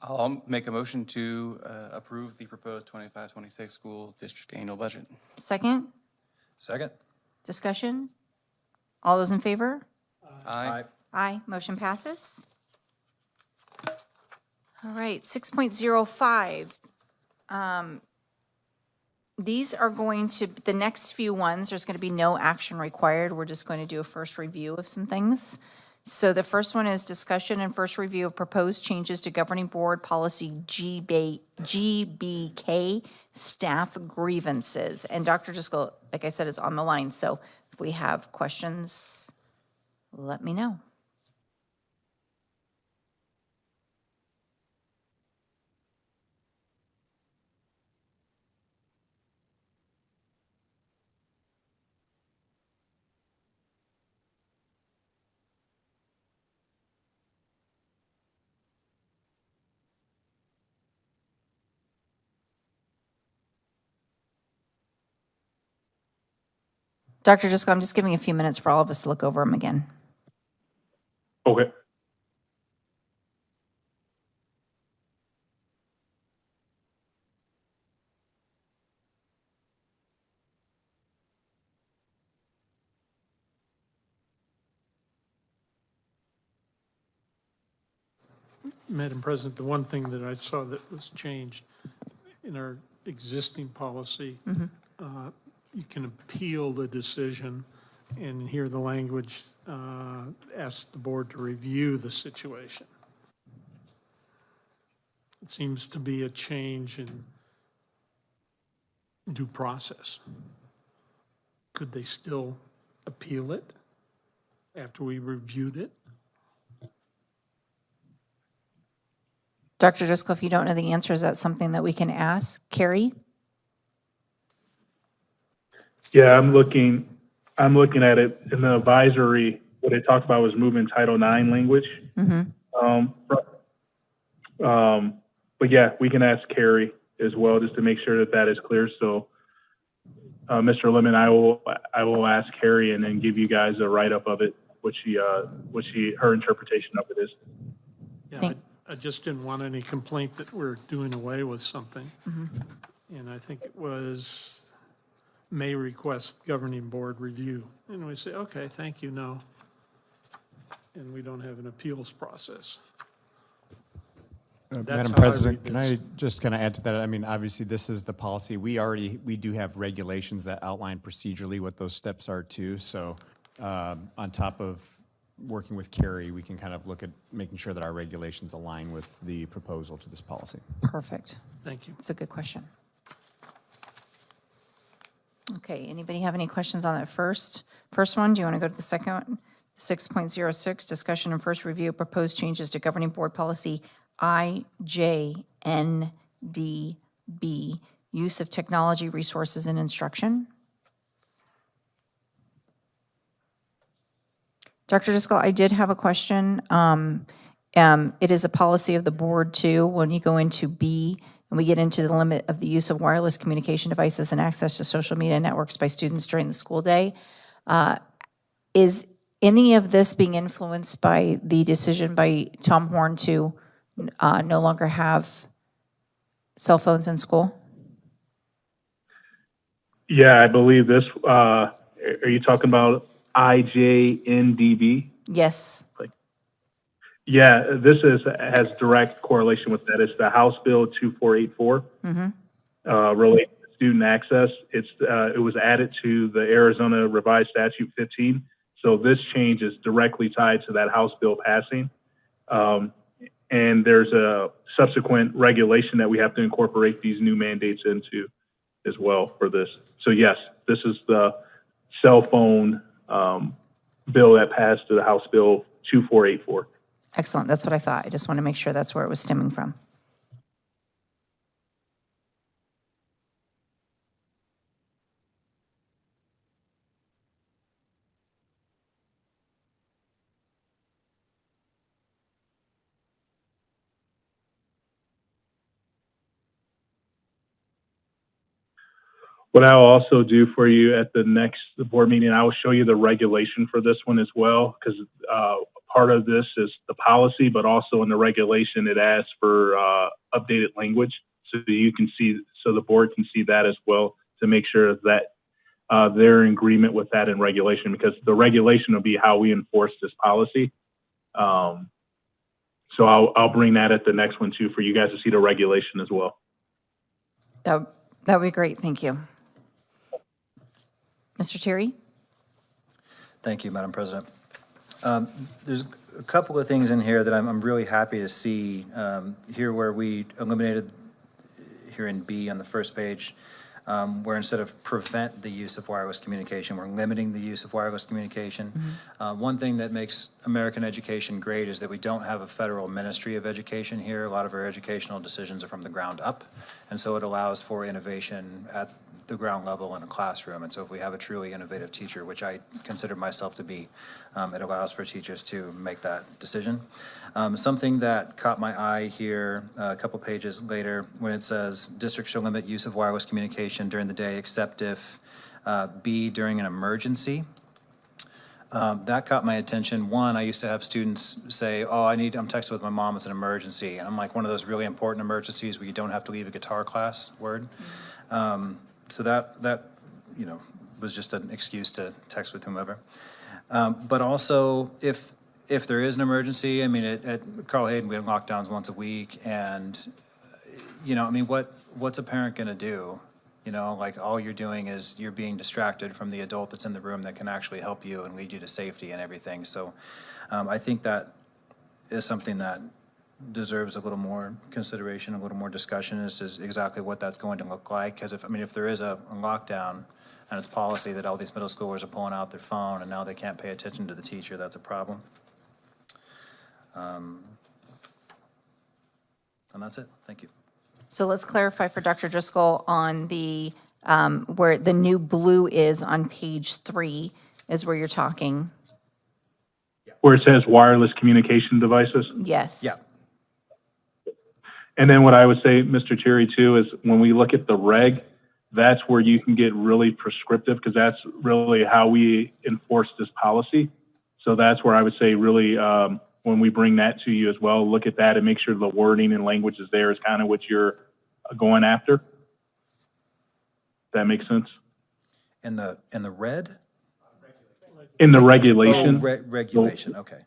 [SPEAKER 11] I'll make a motion to approve the proposed 25-26 school district annual budget.
[SPEAKER 1] Second?
[SPEAKER 2] Second?
[SPEAKER 1] Discussion? All those in favor?
[SPEAKER 11] Aye.
[SPEAKER 1] Aye, motion passes. All right, 6.05. These are going to, the next few ones, there's going to be no action required. We're just going to do a first review of some things. So the first one is discussion and first review of proposed changes to governing board policy GBK, staff grievances. And Dr. Driscoll, like I said, is on the line. So if we have questions, let me know. Dr. Driscoll, I'm just giving a few minutes for all of us to look over them again.
[SPEAKER 8] Okay.
[SPEAKER 7] Madam President, the one thing that I saw that was changed in our existing policy, you can appeal the decision and hear the language, ask the board to review the situation. It seems to be a change in due process. Could they still appeal it after we reviewed it?
[SPEAKER 1] Dr. Driscoll, if you don't know the answer, is that something that we can ask Carrie?
[SPEAKER 8] Yeah, I'm looking at it in the advisory. What they talked about was moving Title IX language. But yeah, we can ask Carrie as well, just to make sure that that is clear. So, Mr. Lemon, I will ask Carrie and then give you guys a write-up of it, her interpretation of it is.
[SPEAKER 7] Yeah, I just didn't want any complaint that we're doing away with something. And I think it was may request governing board review. And we say, okay, thank you, no. And we don't have an appeals process. That's
[SPEAKER 4] Madam
[SPEAKER 7] how I
[SPEAKER 4] President,
[SPEAKER 7] read
[SPEAKER 4] can
[SPEAKER 7] this.
[SPEAKER 4] I just kind of add to that? I mean, obviously, this is the policy. We do have regulations that outline procedurally what those steps are too. So on top of working with Carrie, we can kind of look at making sure that our regulations align with the proposal to this policy.
[SPEAKER 1] Perfect.
[SPEAKER 7] Thank you.
[SPEAKER 1] It's a good question. Okay, anybody have any questions on that first one? Do you want to go to the second one? 6.06, discussion and first review of proposed changes to governing board policy IJNDB, use of technology resources in instruction. Dr. Driscoll, I did have a question. It is a policy of the board too, when you go into B, and we get into the limit of the use of wireless communication devices and access to social media networks by students during the school day. Is any of this being influenced by the decision by Tom Horn to no longer have cell phones in school?
[SPEAKER 8] Yeah, I believe this, are you talking about IJNDB?
[SPEAKER 1] Yes.
[SPEAKER 8] Yeah, this has direct correlation with that. It's the House Bill 2484, related to student access. It was added to the Arizona Revised Statute 15. So this change is directly tied to that House bill passing. And there's a subsequent regulation that we have to incorporate these new mandates into as well for this. So yes, this is the cell phone bill that passed to the House Bill 2484.
[SPEAKER 1] Excellent, that's what I thought. I just want to make sure that's where it was stemming from.
[SPEAKER 8] What I'll also do for you at the next board meeting, I will show you the regulation for this one as well, because part of this is the policy, but also in the regulation, it asks for updated language. So you can see, so the board can see that as well to make sure that they're in agreement with that in regulation, because the regulation will be how we enforce this policy. So I'll bring that at the next one too, for you guys to see the regulation as well.
[SPEAKER 1] That would be great, thank you. Mr. Terry?
[SPEAKER 2] Thank you, Madam President. There's a couple of things in here that I'm really happy to see. Here where we eliminated, here in B on the first page, where instead of prevent the use of wireless communication, we're limiting the use of wireless communication. One thing that makes American education great is that we don't have a federal ministry of education here. A lot of our educational decisions are from the ground up, and so it allows for innovation at the ground level in a classroom. And so if we have a truly innovative teacher, which I consider myself to be, it allows for teachers to make that decision. Something that caught my eye here a couple pages later, when it says districts shall limit use of wireless communication during the day except if B, during an emergency. That caught my attention. One, I used to have students say, oh, I'm texting with my mom, it's an emergency. And I'm like, one of those really important emergencies where you don't have to leave a guitar class, word. So that you know, was just an excuse to text with whomever. But also, if there is an emergency, I mean, at Carl Hayden, we have lockdowns once a week, and, you know, I mean, what's a parent gonna do? You know, like, all you're doing is you're being distracted from the adult that's in the room that can actually help you and lead you to safety and everything. So I think that is something that deserves a little more consideration, a little more discussion as to exactly what that's going to look like. Because if there is a lockdown and it's policy that all these middle schoolers are pulling out their phone and now they can't pay attention to the teacher, that's a problem. And that's it. Thank you.
[SPEAKER 1] So let's clarify for Dr. Driscoll on the, where the new blue is on page 3 is where you're talking.
[SPEAKER 8] Where it says wireless communication devices.
[SPEAKER 1] Yes.
[SPEAKER 2] Yeah.
[SPEAKER 8] And then what I would say, Mr. Cherry, too, is when we look at the reg, that's where you can get really prescriptive, because that's really how we enforce this policy. So that's where I would say really, when we bring that to you as well, look at that and make sure the wording and language is there is kind of what you're going after. That makes sense?
[SPEAKER 2] In the red?
[SPEAKER 8] In the regulation.
[SPEAKER 2] Oh, regulation, okay.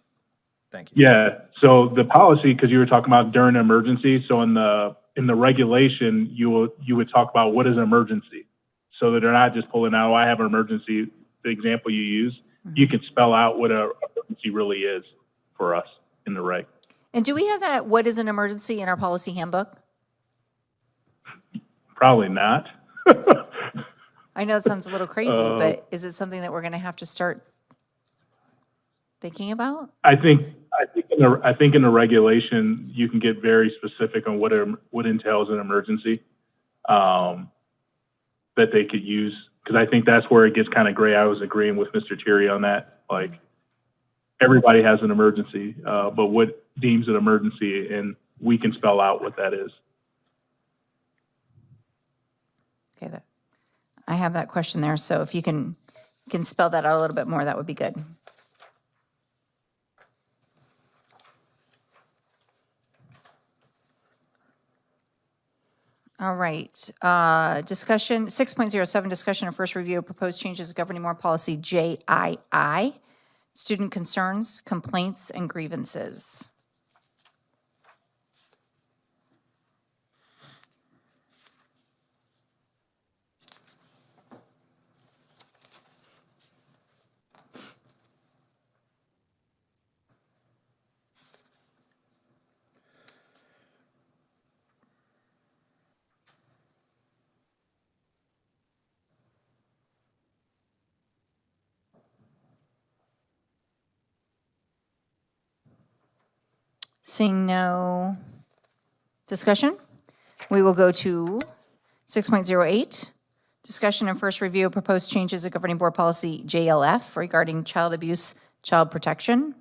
[SPEAKER 2] Thank you.
[SPEAKER 8] Yeah, so the policy, because you were talking about during an emergency, so in the regulation, you would talk about what is an emergency, so that they're not just pulling out, oh, I have an emergency, the example you use, you can spell out what an emergency really is for us in the reg.
[SPEAKER 1] And do we have that, what is an emergency, in our policy handbook?
[SPEAKER 8] Probably not.
[SPEAKER 1] I know it sounds a little crazy, but is it something that we're going to have to start thinking about?
[SPEAKER 8] I think in the regulation, you can get very specific on what entails an emergency that they could use, because I think that's where it gets kind of gray. I was agreeing with Mr. Thierry on that. Like, everybody has an emergency, but what deems an emergency, and we can spell out what that is.
[SPEAKER 1] Okay, I have that question there, so if you can spell that out a little bit more, that would be good. All right, discussion, 6.07, discussion and first review of proposed changes to governing board policy JII, student concerns, complaints, and grievances. Seeing no discussion, we will go to 6.08, discussion and first review of proposed changes to governing board policy JLF regarding child abuse, child protection.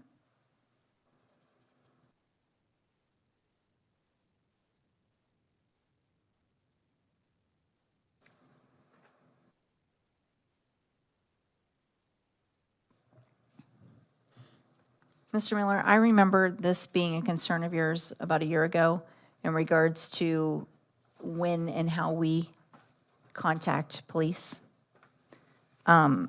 [SPEAKER 1] Mr. Miller, I remember this being a concern of yours about a year ago in regards to when and how we contact police. So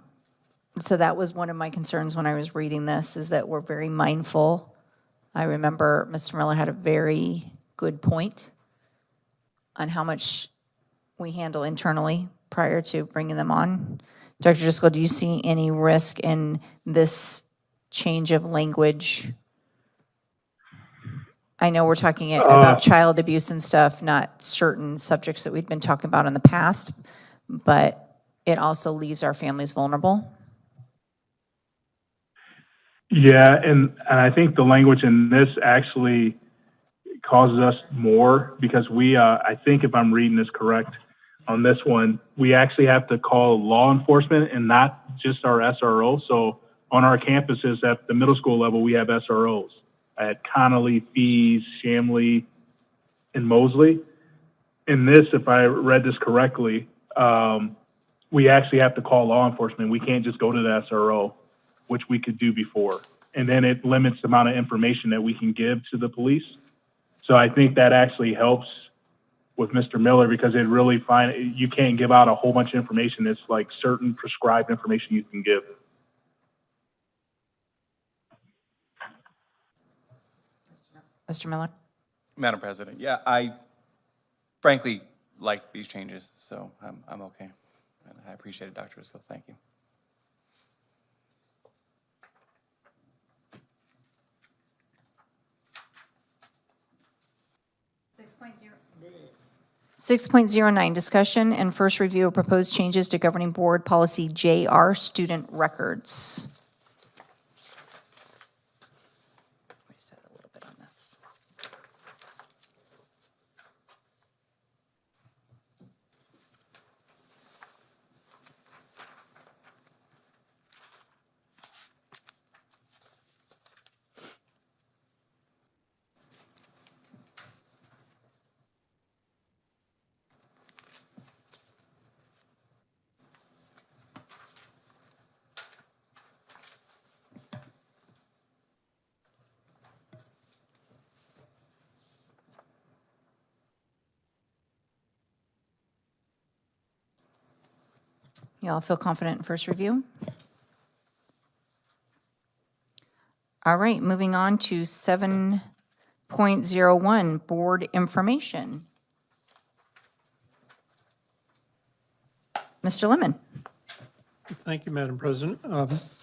[SPEAKER 1] that was one of my concerns when I was reading this, is that we're very mindful. I remember Mr. Miller had a very good point on how much we handle internally prior to bringing them on. Dr. Driscoll, do you see any risk in this change of language? I know we're talking about child abuse and stuff, not certain subjects that we've been talking about in the past, but it also leaves our families vulnerable.
[SPEAKER 8] Yeah, and I think the language in this actually causes us more, because we, I think if I'm reading this correct on this one, we actually have to call law enforcement and not just our SRO. So on our campuses at the middle school level, we have SROs at Connolly, Fees, Shamley, and Mosley. In this, if I read this correctly, we actually have to call law enforcement. We can't just go to the SRO, which we could do before. And then it limits the amount of information that we can give to the police. So I think that actually helps with Mr. Miller, because it really you can't give out a whole bunch of information. It's like certain prescribed information you can give.
[SPEAKER 1] Mr. Miller?
[SPEAKER 11] Madam President, yeah, I frankly like these changes, so I'm okay. And I appreciate it, Dr. Driscoll. Thank you.
[SPEAKER 1] Six 6.09, discussion and first review of proposed changes to governing board policy JR, student records. We said a little bit on this. Y'all feel confident in first review? All right, moving on to 7.01, board information. Mr. Lemon.
[SPEAKER 7] Thank you, Madam President.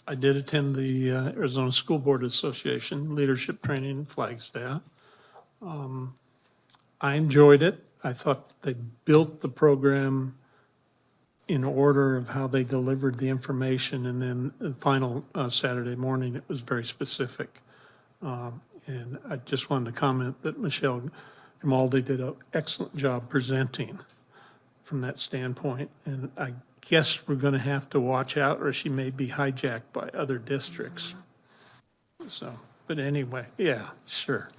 [SPEAKER 7] I did attend the Arizona School Board Association Leadership Training in Flagstaff. I enjoyed it. I thought they built the program in order of how they delivered the information, and then the final Saturday morning, it was very specific. And I just wanted to comment that Michelle Grimaldi did an excellent job presenting from that standpoint. And I guess we're going to have to watch out, or she may be hijacked by other districts. So But anyway, yeah, sure.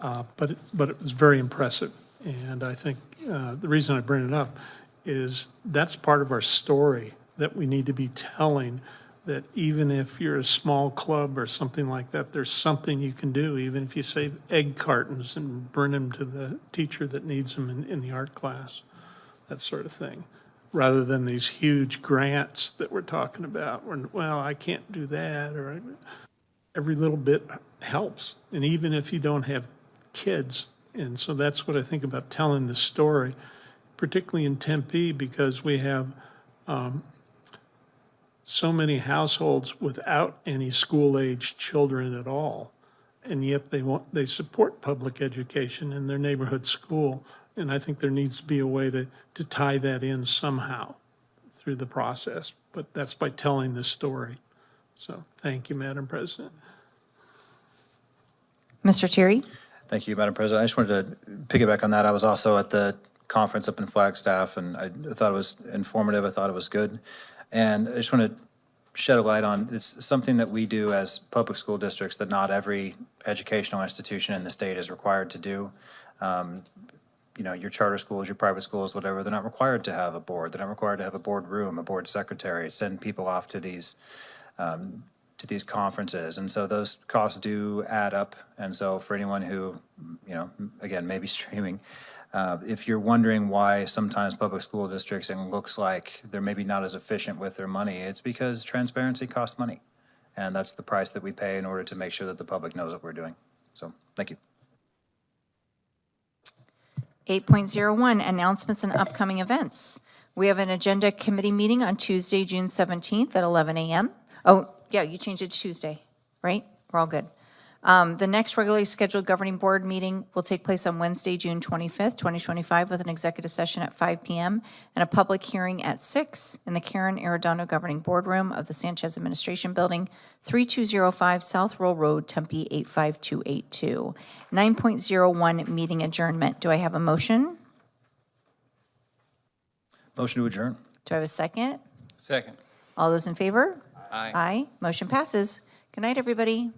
[SPEAKER 7] But it was very impressive. And I think the reason I bring it up is that's part of our story that we need to be telling, that even if you're a small club or something like that, there's something you can do, even if you save egg cartons and bring them to the teacher that needs them in the art class, that sort of thing. Rather than these huge grants that we're talking about, when, well, I can't do that, or every little bit helps. And even if you don't have kids, and so that's what I think about telling the story, particularly in Tempe, because we have so many households without any school-aged children at all, and yet they support public education in their neighborhood school. And I think there needs to be a way to tie that in somehow through the process, but that's by telling the story. So thank you, Madam President.
[SPEAKER 1] Mr. Thierry?
[SPEAKER 2] Thank you, Madam President. I just wanted to piggyback on that. I was also at the conference up in Flagstaff, and I thought it was informative. I thought it was good. And I just want to shed a light on, it's something that we do as public school districts that not every educational institution in the state is required to do. You know, your charter schools, your private schools, whatever, they're not required to have a board. They're not required to have a board room, a board secretary, send people off to these conferences. And so those costs do add up. And so for anyone who, you know, again, maybe streaming, if you're wondering why sometimes public school districts, and looks like they're maybe not as efficient with their money, it's because transparency costs money. And that's the price that we pay in order to make sure that the public knows what we're doing. So, thank you.
[SPEAKER 1] 8.01, announcements and upcoming events. We have an agenda committee meeting on Tuesday, June 17th at 11 a.m. Oh, yeah, you changed it to Tuesday, right? We're all good. The next regularly scheduled governing board meeting will take place on Wednesday, June 25th, 2025, with an executive session at 5 p.m. and a public hearing at 6 in the Karen Arredondo Governing Boardroom of the Sanchez Administration Building, 3205 South Roll Road, Tempe 85282. 9.01, meeting adjournment. Do I have a motion?
[SPEAKER 2] Motion to adjourn.
[SPEAKER 1] Do I have a second?
[SPEAKER 11] Second.
[SPEAKER 1] All those in favor?
[SPEAKER 11] Aye.
[SPEAKER 1] Aye. Motion passes. Good night, everybody.